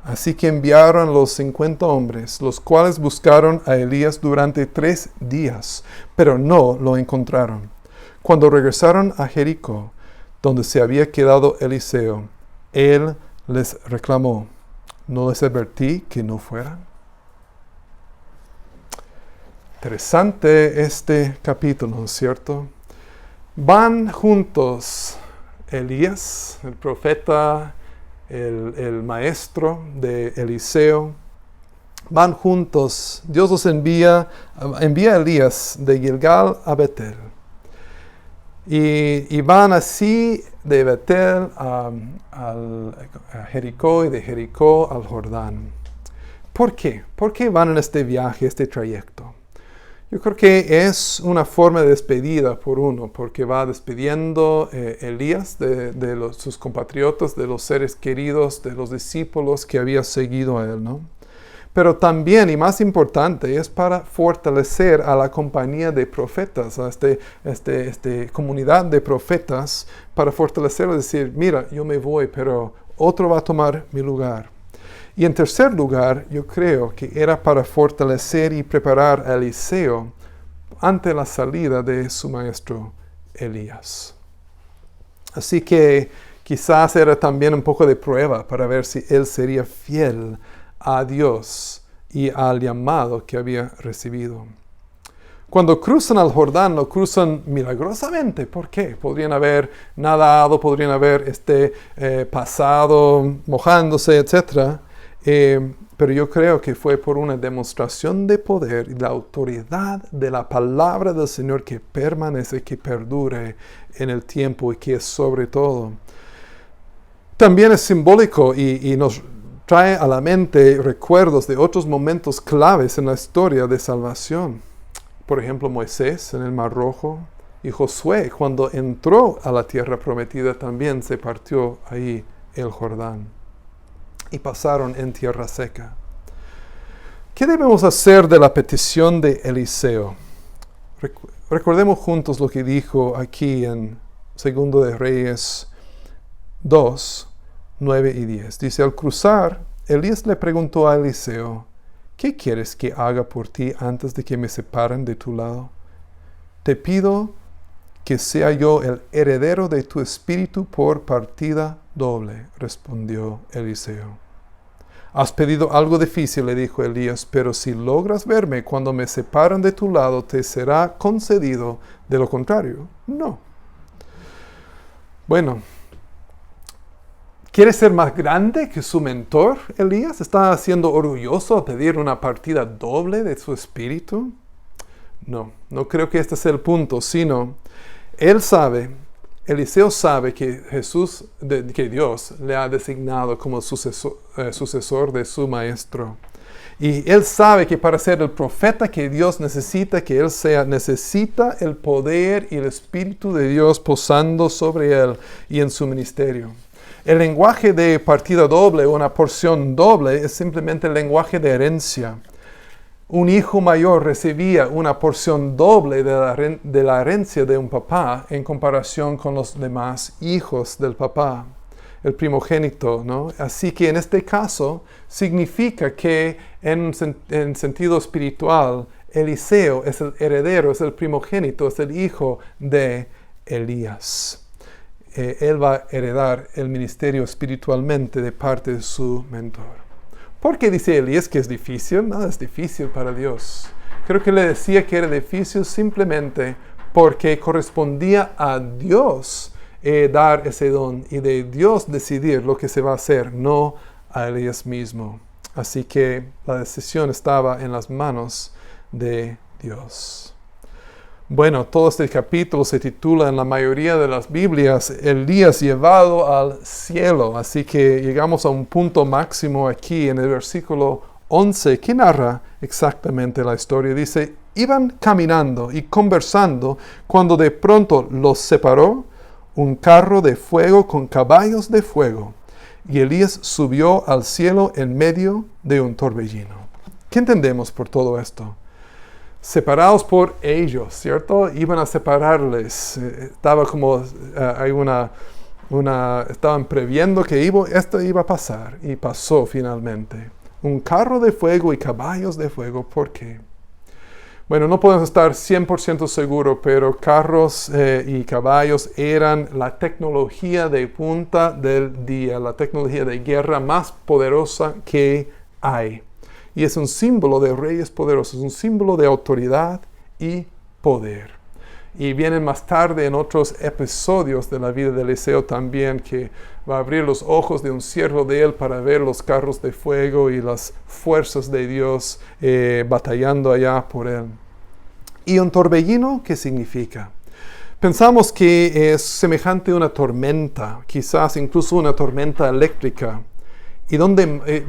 Así que enviaron a los 50 hombres, los cuales buscaron a Elías durante 3 días, pero no lo encontraron. Cuando regresaron a Jericó, donde se había quedado Eliseo, él les reclamó: ¿no les advertí que no fueran? Interesante este capítulo, ¿no es cierto? Van juntos Elías, el profeta, el maestro de Eliseo. Van juntos. Dios los envía a Elías de Gilgal a Betel. Y van así de Betel a Jericó y de Jericó al Jordán. ¿Por qué? ¿Por qué van en este viaje, este trayecto? Yo creo que es una forma de despedida por uno, porque va despidiendo Elías de sus compatriotas, de los seres queridos, de los discípulos que había seguido a él, ¿no? Pero también, y más importante, es para fortalecer a la compañía de profetas, a esta comunidad de profetas, para fortalecerlos y decir: mira, yo me voy, pero otro va a tomar mi lugar. Y en tercer lugar, yo creo que era para fortalecer y preparar a Eliseo ante la salida de su maestro Elías. Así que quizás era también un poco de prueba para ver si él sería fiel a Dios y al llamado que había recibido. Cuando cruzan al Jordán, lo cruzan milagrosamente. ¿Por qué? Podrían haber nadado, podrían haber pasado mojándose, etc. Pero yo creo que fue por una demostración de poder y la autoridad de la palabra del Señor que permanece, que perdure en el tiempo y que es sobre todo. También es simbólico y nos trae a la mente recuerdos de otros momentos claves en la historia de salvación. Por ejemplo, Moisés en el Mar Rojo y Josué cuando entró a la tierra prometida también se partió ahí el Jordán. Y pasaron en tierra seca. ¿Qué debemos hacer de la petición de Eliseo? Recordemos juntos lo que dijo aquí en 2 de Reyes 2, 9 y 10. Dice: al cruzar, Elías le preguntó a Eliseo: ¿qué quieres que haga por ti antes de que me separen de tu lado? Te pido que sea yo el heredero de tu espíritu por partida doble, respondió Eliseo. Has pedido algo difícil, le dijo Elías, pero si logras verme cuando me separan de tu lado, te será concedido. De lo contrario, no. Bueno, ¿quiere ser más grande que su mentor, Elías? ¿Está siendo orgulloso a pedir una partida doble de su espíritu? No creo que este sea el punto, sino Eliseo sabe que que Dios le ha designado como sucesor de su maestro. Y él sabe que para ser el profeta que Dios necesita que él sea, necesita el poder y el Espíritu de Dios posando sobre él y en su ministerio. El lenguaje de partida doble o una porción doble es simplemente el lenguaje de herencia. Un hijo mayor recibía una porción doble de la herencia de un papá en comparación con los demás hijos del papá, el primogénito, ¿no? Así que en este caso significa que en sentido espiritual Eliseo es el heredero, es el primogénito, es el hijo de Elías. Él va a heredar el ministerio espiritualmente de parte de su mentor. ¿Por qué dice Elías que es difícil? Nada es difícil para Dios. Creo que le decía que era difícil simplemente porque correspondía a Dios dar ese don y de Dios decidir lo que se va a hacer, no a Elías mismo. Así que la decisión estaba en las manos de Dios. Bueno, todo este capítulo se titula en la mayoría de las Biblias Elías llevado al cielo. Así que llegamos a un punto máximo aquí en el versículo 11 que narra exactamente la historia. Dice, iban caminando y conversando cuando de pronto los separó un carro de fuego con caballos de fuego. Y Elías subió al cielo en medio de un torbellino. ¿Qué entendemos por todo esto? Separados por ellos, ¿cierto? Iban a separarles. Estaba como, estaban previendo que esto iba a pasar y pasó finalmente. Un carro de fuego y caballos de fuego, ¿por qué? Bueno, no podemos estar 100% seguros, pero carros y caballos eran la tecnología de punta del día, la tecnología de guerra más poderosa que hay. Y es un símbolo de reyes poderosos, un símbolo de autoridad y poder. Y vienen más tarde en otros episodios de la vida de Eliseo también, que va a abrir los ojos de un siervo de él para ver los carros de fuego y las fuerzas de Dios batallando allá por él. ¿Y un torbellino qué significa? Pensamos que es semejante a una tormenta, quizás incluso una tormenta eléctrica, y donde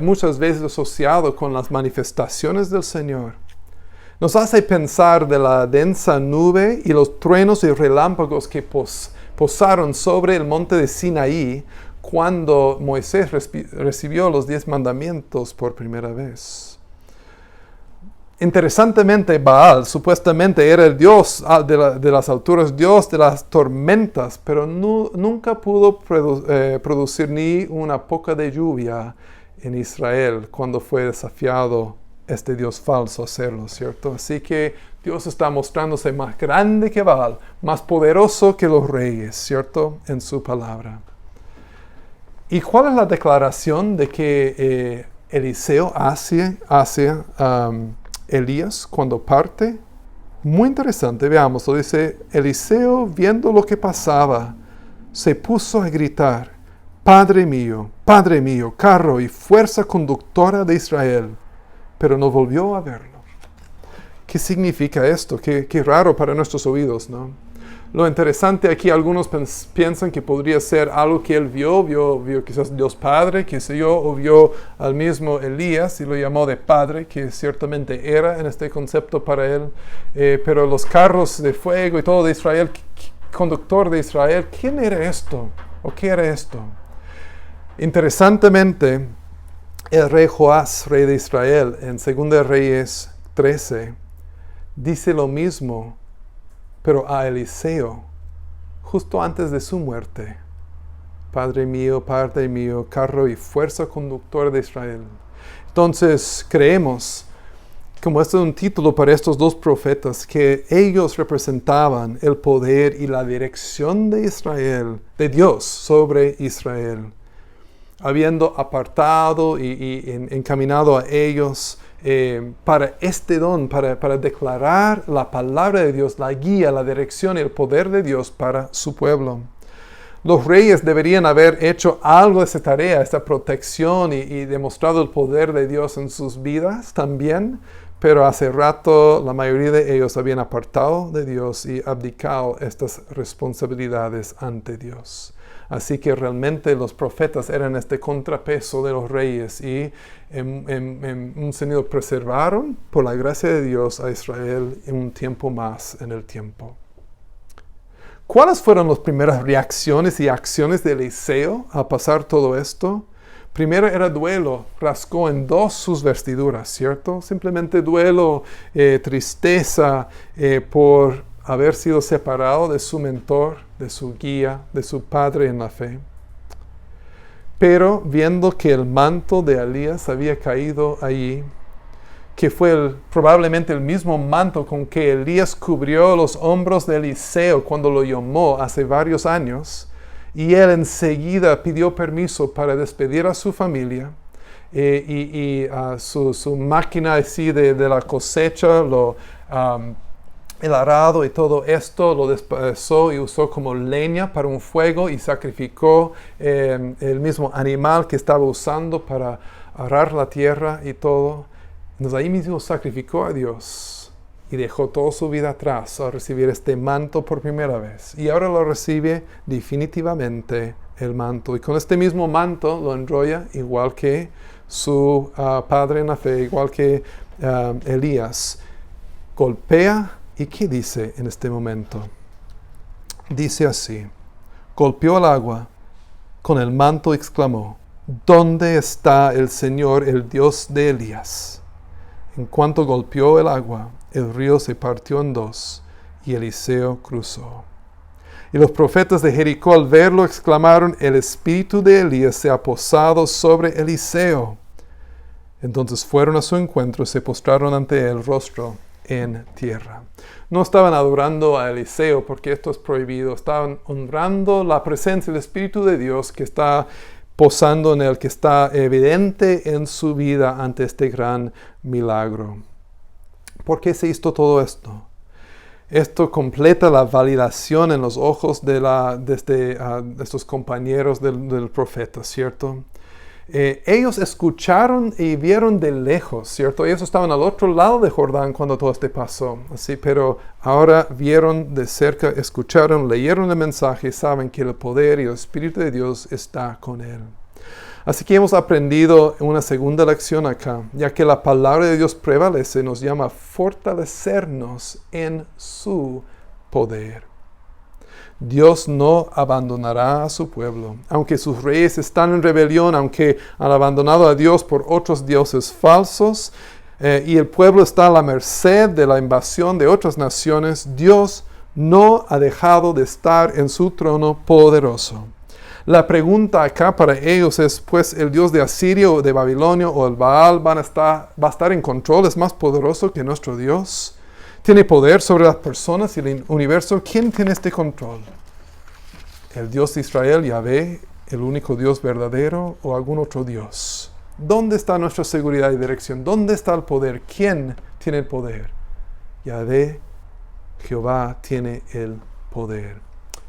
muchas veces asociado con las manifestaciones del Señor. Nos hace pensar de la densa nube y los truenos y relámpagos que posaron sobre el monte de Sinaí cuando Moisés recibió los 10 mandamientos por primera vez. Interesantemente, Baal supuestamente era el dios de las alturas, dios de las tormentas, pero nunca pudo producir ni una poca de lluvia en Israel cuando fue desafiado este dios falso a hacerlo, ¿cierto? Así que Dios está mostrándose más grande que Baal, más poderoso que los reyes, ¿cierto? En su palabra. ¿Y cuál es la declaración de que Eliseo hace Elías cuando parte? Muy interesante, veámoslo. Dice, Eliseo, viendo lo que pasaba, se puso a gritar, Padre mío, carro y fuerza conductora de Israel, pero no volvió a verlo. ¿Qué significa esto? Qué raro para nuestros oídos, ¿no? Lo interesante aquí, algunos piensan que podría ser algo que él vio quizás Dios Padre, qué sé yo, o vio al mismo Elías y lo llamó de Padre, que ciertamente era en este concepto para él. Pero los carros de fuego y todo de Israel, conductor de Israel, ¿quién era esto? ¿O qué era esto? Interesantemente, el rey Joás, rey de Israel, en 2 Reyes 13, dice lo mismo, pero a Eliseo, justo antes de su muerte. Padre mío, carro y fuerza conductora de Israel. Entonces, creemos, como este es un título para estos dos profetas, que ellos representaban el poder y la dirección de Israel, de Dios sobre Israel, habiendo apartado y encaminado a ellos para este don, para declarar la palabra de Dios, la guía, la dirección y el poder de Dios para su pueblo. Los reyes deberían haber hecho algo de esa tarea, esta protección y demostrado el poder de Dios en sus vidas también, pero hace rato la mayoría de ellos habían apartado de Dios y abdicado estas responsabilidades ante Dios. Así que realmente los profetas eran este contrapeso de los reyes y en un sentido preservaron por la gracia de Dios a Israel en un tiempo más en el tiempo. ¿Cuáles fueron las primeras reacciones y acciones de Eliseo al pasar todo esto? Primero era duelo, rasgó en 2 sus vestiduras, ¿cierto? Simplemente duelo, tristeza por haber sido separado de su mentor, de su guía, de su padre en la fe. Pero viendo que el manto de Elías había caído allí, que fue probablemente el mismo manto con que Elías cubrió los hombros de Eliseo cuando lo llamó hace varios años. Y él enseguida pidió permiso para despedir a su familia y su máquina así de la cosecha, el arado y todo esto lo despedazó y usó como leña para un fuego y sacrificó el mismo animal que estaba usando para arar la tierra y todo. Entonces ahí mismo sacrificó a Dios y dejó toda su vida atrás al recibir este manto por primera vez. Y ahora lo recibe definitivamente el manto. Y con este mismo manto lo enrolla igual que su padre en la fe, igual que Elías. Golpea, ¿y qué dice en este momento? Dice así: golpeó el agua, con el manto exclamó: ¿dónde está el Señor, el Dios de Elías? En cuanto golpeó el agua, el río se partió en dos y Eliseo cruzó. Y los profetas de Jericó al verlo exclamaron: el espíritu de Elías se ha posado sobre Eliseo. Entonces fueron a su encuentro y se postraron ante él rostro en tierra. No estaban adorando a Eliseo porque esto es prohibido, estaban honrando la presencia del Espíritu de Dios que está posando en él, que está evidente en su vida ante este gran milagro. ¿Por qué se hizo todo esto? Esto completa la validación en los ojos de estos compañeros del profeta, ¿cierto? Ellos escucharon y vieron de lejos, ¿cierto? Ellos estaban al otro lado de Jordán cuando todo esto pasó, ¿sí? Pero ahora vieron de cerca, escucharon, leyeron el mensaje y saben que el poder y el Espíritu de Dios está con él. Así que hemos aprendido una segunda lección acá, ya que la palabra de Dios prevalece, nos llama a fortalecernos en su poder. Dios no abandonará a su pueblo, aunque sus reyes están en rebelión, aunque han abandonado a Dios por otros dioses falsos, y el pueblo está a la merced de la invasión de otras naciones. Dios no ha dejado de estar en su trono poderoso. La pregunta acá para ellos es, pues, ¿el Dios de Asiria o de Babilonia o el Baal va a estar en control? ¿Es más poderoso que nuestro Dios? ¿Tiene poder sobre las personas y el universo? ¿Quién tiene este control? ¿El Dios de Israel, Yahvé, el único Dios verdadero, o algún otro Dios? ¿Dónde está nuestra seguridad y dirección? ¿Dónde está el poder? ¿Quién tiene el poder? Yahvé, Jehová, tiene el poder.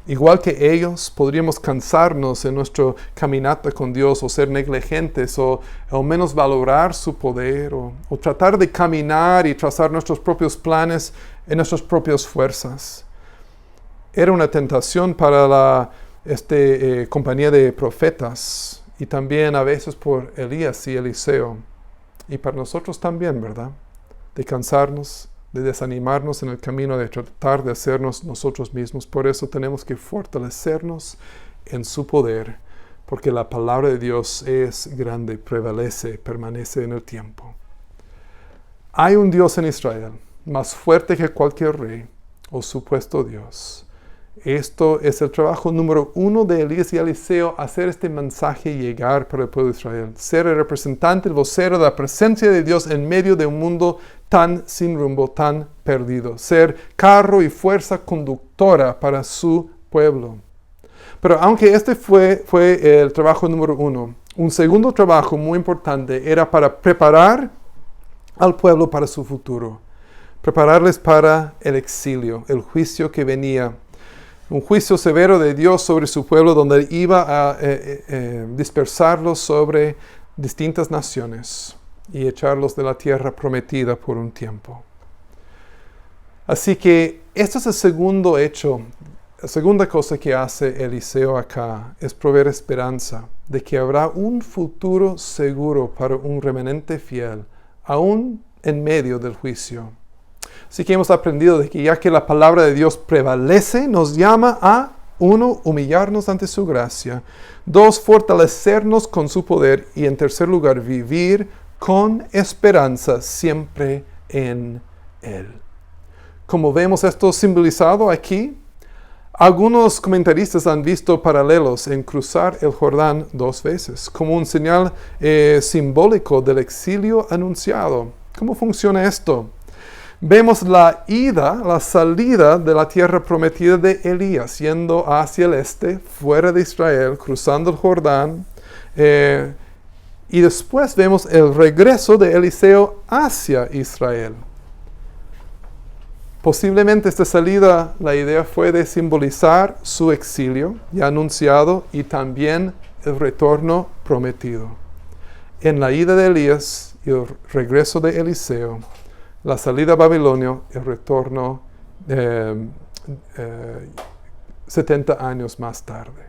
Igual que ellos, podríamos cansarnos en nuestra caminata con Dios, o ser negligentes, o menos valorar su poder, o tratar de caminar y trazar nuestros propios planes en nuestras propias fuerzas. Era una tentación para la compañía de profetas, y también a veces por Elías y Eliseo, y para nosotros también, ¿verdad? De cansarnos, de desanimarnos en el camino, de tratar de hacernos nosotros mismos. Por eso tenemos que fortalecernos en su poder, porque la palabra de Dios es grande, prevalece, permanece en el tiempo. Hay un Dios en Israel, más fuerte que cualquier rey o supuesto Dios. Esto es el trabajo número 1 de Elías y Eliseo, hacer este mensaje llegar para el pueblo de Israel. Ser el representante, el vocero de la presencia de Dios en medio de un mundo tan sin rumbo, tan perdido. Ser carro y fuerza conductora para su pueblo. Pero aunque este fue el trabajo número 1, un segundo trabajo muy importante era para preparar al pueblo para su futuro. Prepararles para el exilio, el juicio que venía. Un juicio severo de Dios sobre su pueblo, donde iba a dispersarlos sobre distintas naciones y echarlos de la tierra prometida por un tiempo. Así que este es el segundo hecho, la segunda cosa que hace Eliseo acá, es proveer esperanza de que habrá un futuro seguro para un remanente fiel, aún en medio del juicio. Así que hemos aprendido de que ya que la palabra de Dios prevalece, nos llama a 1, humillarnos ante su gracia. 2, fortalecernos con su poder. Y en tercer lugar, vivir con esperanza siempre en Él. Como vemos esto simbolizado aquí, algunos comentaristas han visto paralelos en cruzar el Jordán 2 veces, como un señal simbólico del exilio anunciado. ¿Cómo funciona esto? Vemos la salida de la tierra prometida de Elías, yendo hacia el este, fuera de Israel, cruzando el Jordán. Y después vemos el regreso de Eliseo hacia Israel. Posiblemente esta salida, la idea fue de simbolizar su exilio ya anunciado y también el retorno prometido. En la ida de Elías y el regreso de Eliseo, la salida a Babilonia, el retorno 70 años más tarde.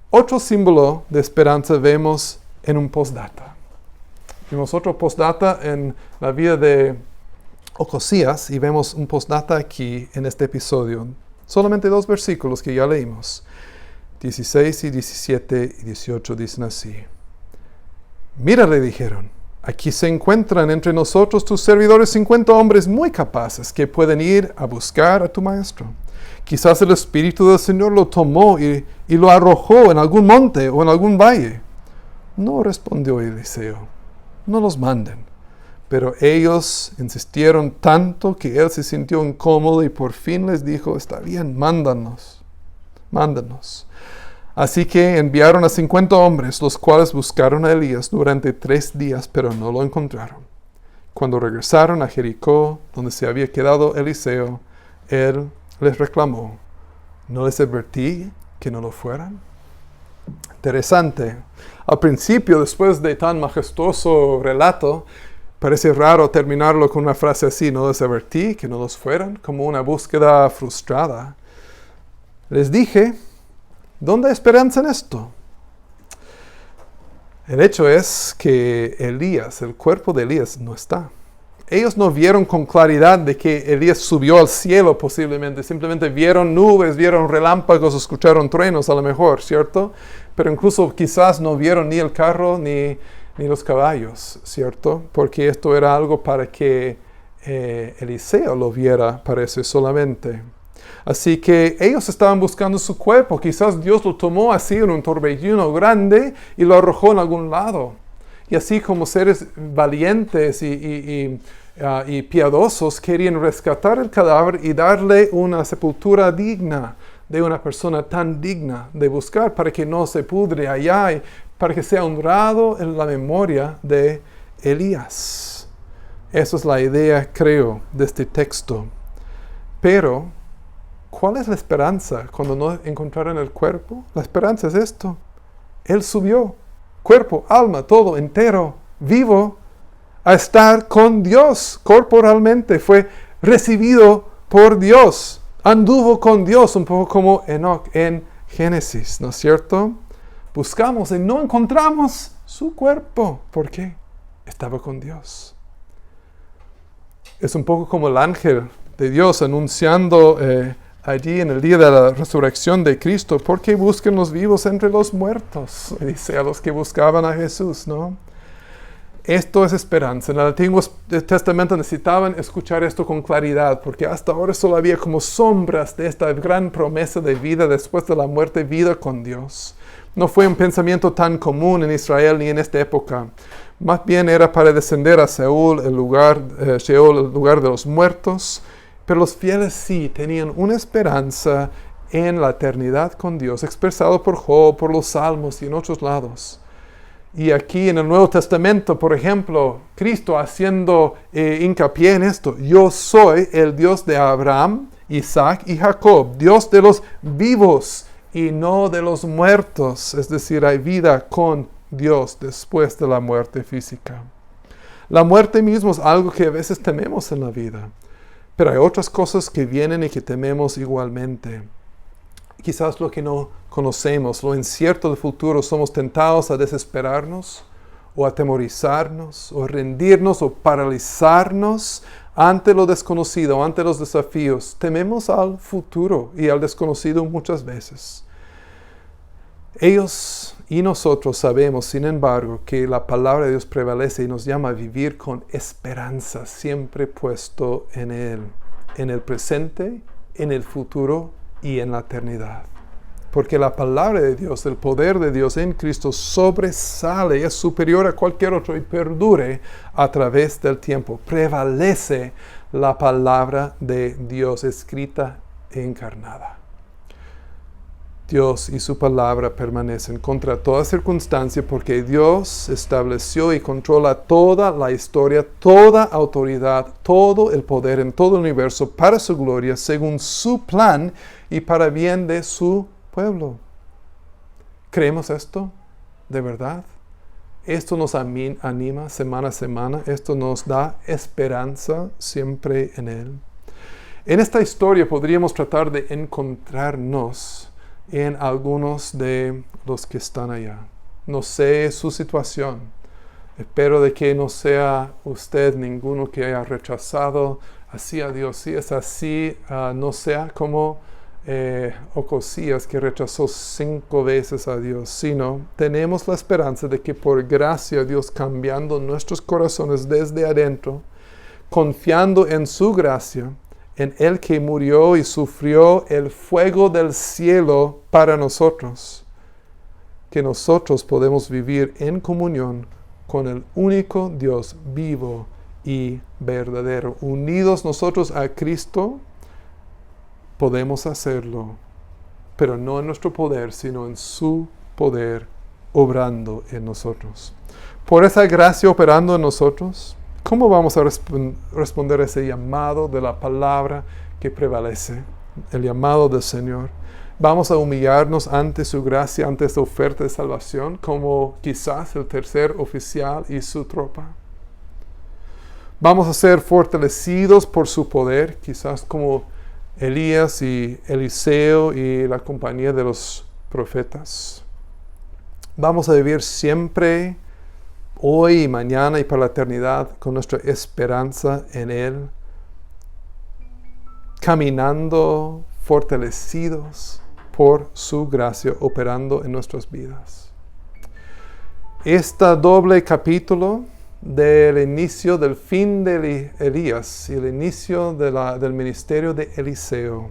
Otro símbolo de esperanza vemos en un postdata. Vimos otro postdata en la vida de Ocosías y vemos un postdata aquí en este episodio. Solamente 2 versículos que ya leímos. 16 y 17 y 18 dicen así. Mira, le dijeron, aquí se encuentran entre nosotros tus servidores 50 hombres muy capaces que pueden ir a buscar a tu maestro. Quizás el Espíritu del Señor lo tomó y lo arrojó en algún monte o en algún valle. No, respondió Eliseo, no los manden. Pero ellos insistieron tanto que él se sintió incómodo y por fin les dijo, está bien, mándanos. Así que enviaron a 50 hombres, los cuales buscaron a Elías durante 3 días, pero no lo encontraron. Cuando regresaron a Jericó, donde se había quedado Eliseo, él les reclamó, ¿no les advertí que no lo fueran? Interesante. Al principio, después de tan majestuoso relato, parece raro terminarlo con una frase así, no les advertí que no los fueran, como una búsqueda frustrada. Les dije, ¿dónde hay esperanza en esto? El hecho es que Elías, el cuerpo de Elías, no está. Ellos no vieron con claridad de que Elías subió al cielo posiblemente, simplemente vieron nubes, vieron relámpagos, escucharon truenos a lo mejor, ¿cierto? Pero incluso quizás no vieron ni el carro ni los caballos, ¿cierto? Porque esto era algo para que Eliseo lo viera, parece, solamente. Así que ellos estaban buscando su cuerpo. Quizás Dios lo tomó así en un torbellino grande y lo arrojó en algún lado. Y así como seres valientes y piadosos querían rescatar el cadáver y darle una sepultura digna de una persona tan digna de buscar para que no se pudre allá y para que sea honrado en la memoria de Elías. Esa es la idea, creo, de este texto. Pero, ¿cuál es la esperanza cuando no encontraron el cuerpo? La esperanza es esto. Él subió, cuerpo, alma, todo entero, vivo, a estar con Dios corporalmente. Fue recibido por Dios. Anduvo con Dios, un poco como Enoc en Génesis, ¿no es cierto? Buscamos y no encontramos su cuerpo. ¿Por qué? Estaba con Dios. Es un poco como el ángel de Dios anunciando allí en el día de la resurrección de Cristo, ¿por qué buscan los vivos entre los muertos? Dice a los que buscaban a Jesús, ¿no? Esto es esperanza. En el Antiguo Testamento necesitaban escuchar esto con claridad, porque hasta ahora solo había como sombras de esta gran promesa de vida después de la muerte, vida con Dios. No fue un pensamiento tan común en Israel ni en esta época. Más bien era para descender a Sheol, el lugar de los muertos. Pero los fieles sí tenían una esperanza en la eternidad con Dios, expresado por Job, por los Salmos y en otros lados. Y aquí en el Nuevo Testamento, por ejemplo, Cristo haciendo hincapié en esto. Yo soy el Dios de Abraham, Isaac y Jacob, Dios de los vivos y no de los muertos. Es decir, hay vida con Dios después de la muerte física. La muerte misma es algo que a veces tememos en la vida. Pero hay otras cosas que vienen y que tememos igualmente. Quizás lo que no conocemos, lo incierto del futuro, somos tentados a desesperarnos o atemorizarnos o rendirnos o paralizarnos ante lo desconocido, ante los desafíos. Tememos al futuro y al desconocido muchas veces. Ellos y nosotros sabemos, sin embargo, que la palabra de Dios prevalece y nos llama a vivir con esperanza, siempre puesto en Él, en el presente, en el futuro y en la eternidad. porque la palabra de Dios, el poder de Dios en Cristo sobresale, es superior a cualquier otro y perdure a través del tiempo. Prevalece la palabra de Dios escrita e encarnada. Dios y su palabra permanecen contra toda circunstancia porque Dios estableció y controla toda la historia, toda autoridad, todo el poder en todo el universo para su gloria, según su plan y para bien de su pueblo. ¿Creemos esto? ¿De verdad? Esto nos anima semana a semana. Esto nos da esperanza siempre en Él. En esta historia podríamos tratar de encontrarnos en algunos de los que están allá. No sé su situación. Espero de que no sea usted ninguno que haya rechazado así a Dios. Si es así, no sea como Ocosías, que rechazó 5 veces a Dios, sino tenemos la esperanza de que por gracia Dios cambiando nuestros corazones desde adentro, confiando en su gracia, en el que murió y sufrió el fuego del cielo para nosotros, que nosotros podemos vivir en comunión con el único Dios vivo y verdadero. Unidos nosotros a Cristo, podemos hacerlo, pero no en nuestro poder, sino en su poder obrando en nosotros. Por esa gracia operando en nosotros, ¿cómo vamos a responder a ese llamado de la palabra que prevalece? El llamado del Señor. Vamos a humillarnos ante su gracia, ante esta oferta de salvación, como quizás el tercer oficial y su tropa. Vamos a ser fortalecidos por su poder, quizás como Elías y Eliseo y la compañía de los profetas. Vamos a vivir siempre, hoy y mañana y para la eternidad, con nuestra esperanza en Él, caminando fortalecidos por su gracia, operando en nuestras vidas. Este doble capítulo del inicio del fin de Elías y el inicio del ministerio de Eliseo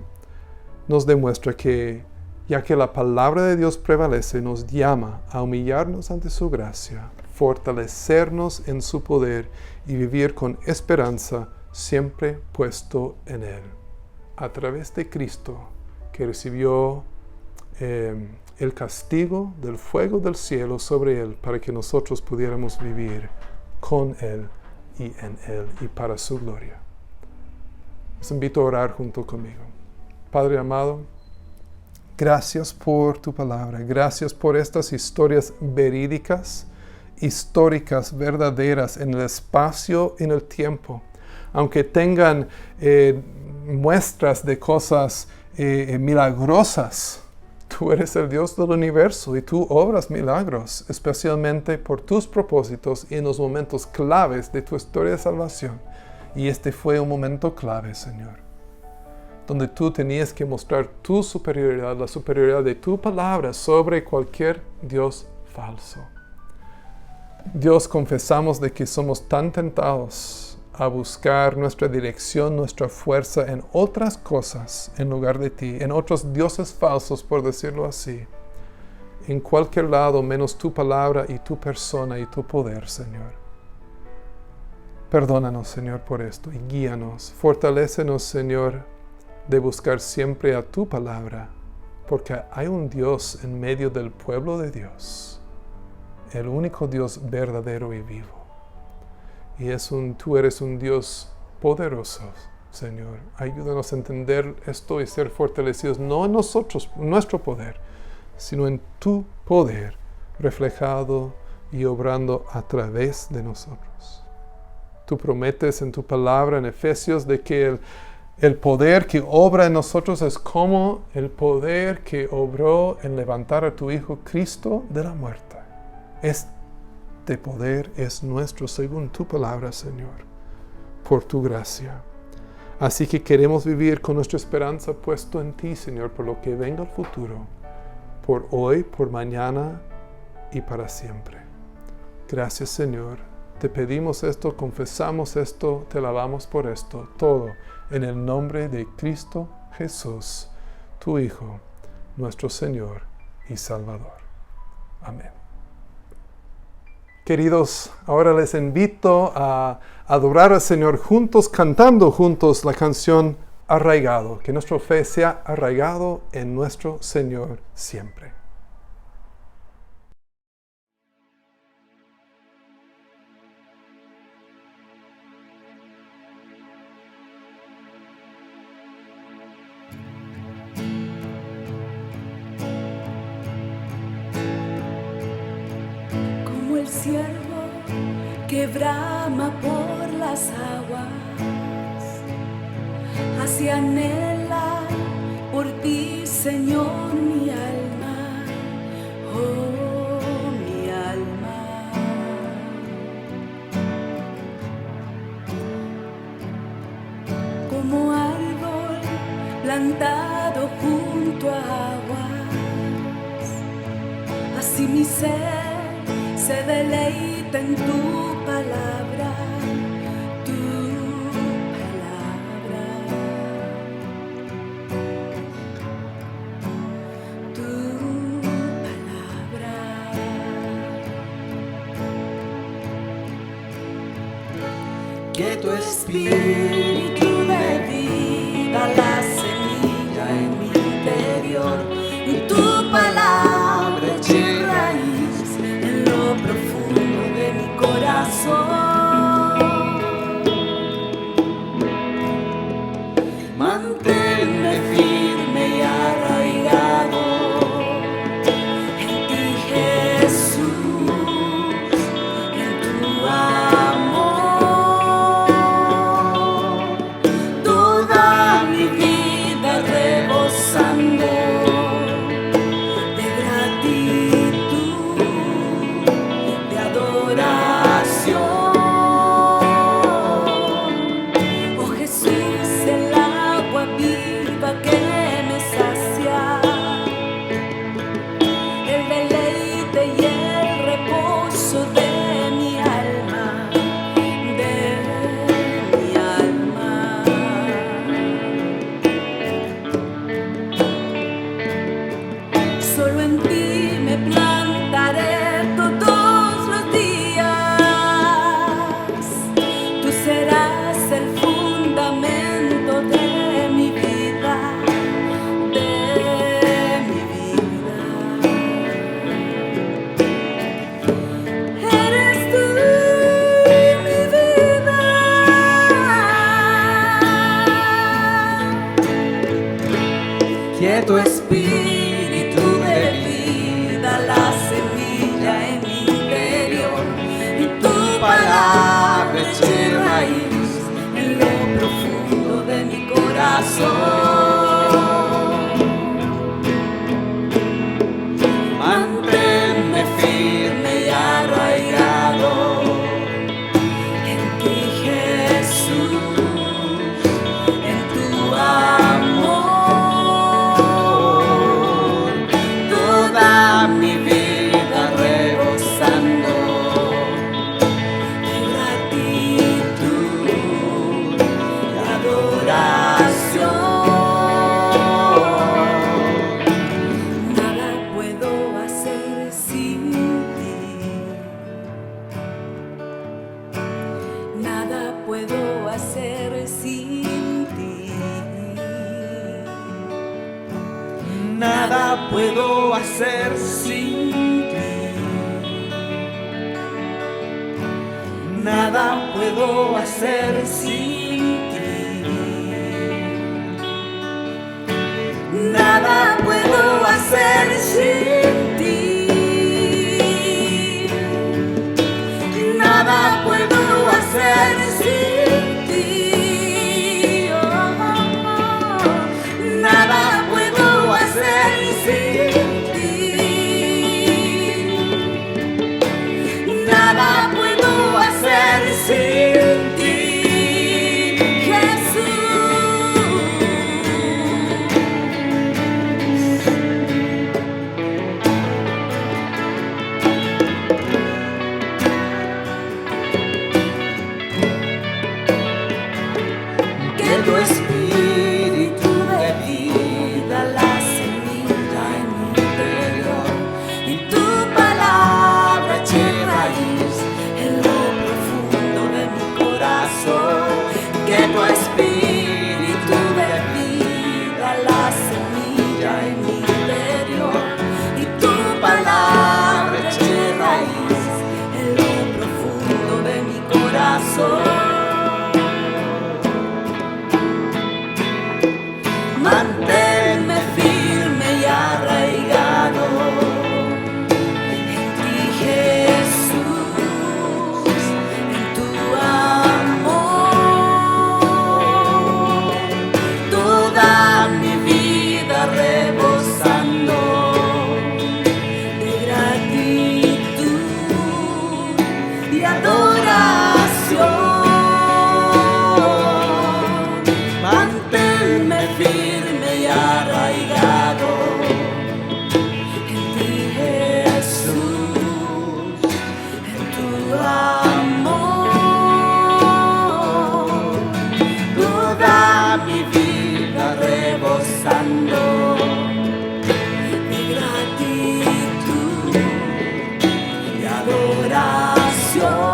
nos demuestra que, ya que la palabra de Dios prevalece, nos llama a humillarnos ante su gracia, fortalecernos en su poder y vivir con esperanza siempre puesto en Él, a través de Cristo, que recibió el castigo del fuego del cielo sobre Él para que nosotros pudiéramos vivir con Él y en Él y para su gloria. Les invito a orar junto conmigo. Padre amado, gracias por tu palabra. Gracias por estas historias verídicas, históricas, verdaderas en el espacio y en el tiempo. Aunque tengan muestras de cosas milagrosas, tú eres el Dios del universo y tú obras milagros, especialmente por tus propósitos y en los momentos claves de tu historia de salvación. Y este fue un momento clave, Señor, donde tú tenías que mostrar tu superioridad, la superioridad de tu palabra sobre cualquier Dios falso. Dios, confesamos de que somos tan tentados a buscar nuestra dirección, nuestra fuerza en otras cosas en lugar de ti, en otros dioses falsos, por decirlo así, en cualquier lado menos tu palabra y tu persona y tu poder, Señor. Perdónanos, Señor, por esto y guíanos, fortalécenos, Señor, de buscar siempre a tu palabra, porque hay un Dios en medio del pueblo de Dios, el único Dios verdadero y vivo. Y tú eres un Dios poderoso, Señor. Ayúdanos a entender esto y ser fortalecidos, no en nosotros, en nuestro poder, sino en tu poder, reflejado y obrando a través de nosotros. Tú prometes en tu palabra en Efesios de que el poder que obra en nosotros es como el poder que obró en levantar a tu Hijo Cristo de la muerte. Este poder es nuestro según tu palabra, Señor, por tu gracia. Así que queremos vivir con nuestra esperanza puesto en ti, Señor, por lo que venga el futuro, por hoy, por mañana y para siempre. Gracias, Señor. Te pedimos esto, confesamos esto, te alabamos por esto, todo en el nombre de Cristo Jesús, tu Hijo, nuestro Señor y Salvador. Amén. Queridos, ahora les invito a adorar al Señor juntos, cantando juntos la canción Arraigado. Que nuestra fe sea arraigado en nuestro Señor siempre. Como el ciervo que brama por las aguas, así anhela por ti, Señor, mi alma, oh mi alma. Como árbol plantado junto a aguas, así mi ser se deleita en tu palabra, tu palabra, tu palabra. Que tu espíritu de vida, la semilla en mi interior, y tu palabra eche raíz en lo profundo de mi corazón. Manténme firme y arraigado en ti, Jesús, en tu amor. Toda mi vida rebosando de gratitud, de adoración. Oh Jesús, el agua viva que me sacia, el deleite y el reposo de mi alma, de mi alma. Solo en ti me plantaré todos los días. Tú serás el fundamento de mi vida, de mi vida. Eres tú mi vida. Que tu espíritu de vida, la semilla en mi interior, y tu palabra eche raíz en lo profundo de mi corazón. Manténme firme y arraigado en ti, Jesús, en tu amor. Toda mi vida rebosando de gratitud, de adoración. Nada puedo hacer sin ti. Nada puedo hacer sin ti. Nada puedo hacer sin ti. Nada puedo hacer sin ti. Nada puedo hacer sin ti. Nada puedo hacer sin ti. Nada puedo hacer sin ti. Nada puedo hacer sin ti. manténme firme y arraigado en ti, Jesús, en tu amor, toda mi vida rebosando de gratitud y adoración. Manténme firme y arraigado en ti, Jesús, en tu amor, toda mi vida rebosando de gratitud y adoración.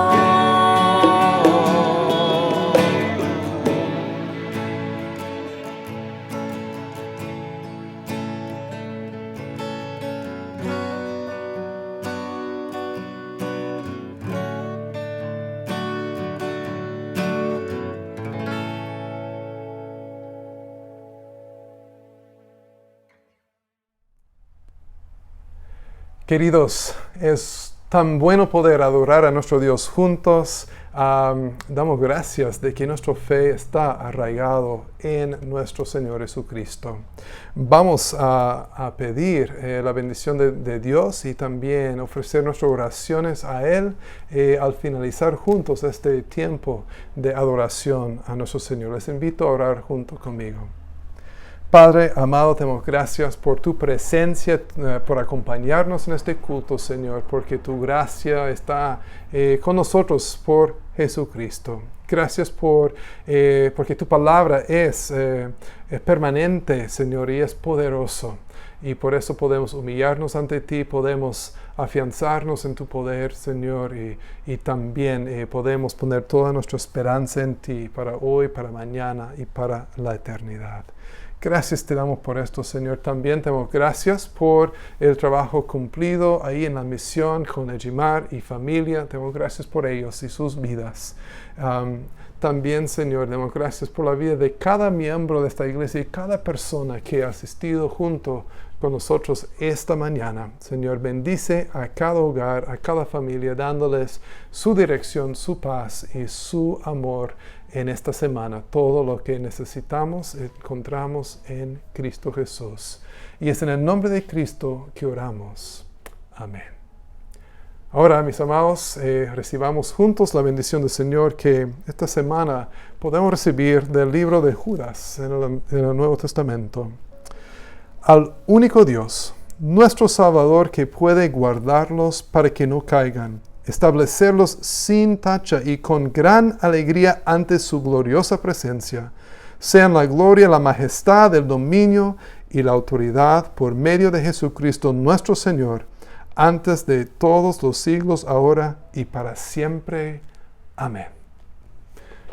Queridos, es tan bueno poder adorar a nuestro Dios juntos. Damos gracias de que nuestra fe está arraigado en nuestro Señor Jesucristo. Vamos a pedir la bendición de Dios y también ofrecer nuestras oraciones a Él al finalizar juntos este tiempo de adoración a nuestro Señor. Les invito a orar junto conmigo. Padre amado, te damos gracias por tu presencia, por acompañarnos en este culto, Señor, porque tu gracia está con nosotros por Jesucristo. Gracias porque tu palabra es permanente, Señor, y es poderoso. Y por eso podemos humillarnos ante ti, podemos afianzarnos en tu poder, Señor, y también podemos poner toda nuestra esperanza en ti para hoy, para mañana y para la eternidad. Gracias te damos por esto, Señor. También te damos gracias por el trabajo cumplido ahí en la misión con Ejimar y familia. Te damos gracias por ellos y sus vidas. También, Señor, damos gracias por la vida de cada miembro de esta iglesia y cada persona que ha asistido junto con nosotros esta mañana. Señor, bendice a cada hogar, a cada familia, dándoles su dirección, su paz y su amor en esta semana. Todo lo que necesitamos encontramos en Cristo Jesús. Y es en el nombre de Cristo que oramos. Amén. Ahora, mis amados, recibamos juntos la bendición del Señor que esta semana podemos recibir del libro de Judas en el Nuevo Testamento. Al único Dios, nuestro Salvador, que puede guardarlos para que no caigan, establecerlos sin tacha y con gran alegría ante su gloriosa presencia, sean la gloria, la majestad, el dominio y la autoridad por medio de Jesucristo nuestro Señor, antes de todos los siglos, ahora y para siempre. Amén.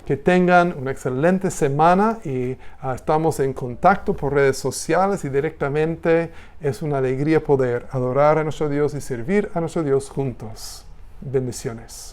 Que tengan una excelente semana y estamos en contacto por redes sociales y directamente. Es una alegría poder adorar a nuestro Dios y servir a nuestro Dios juntos. Bendiciones.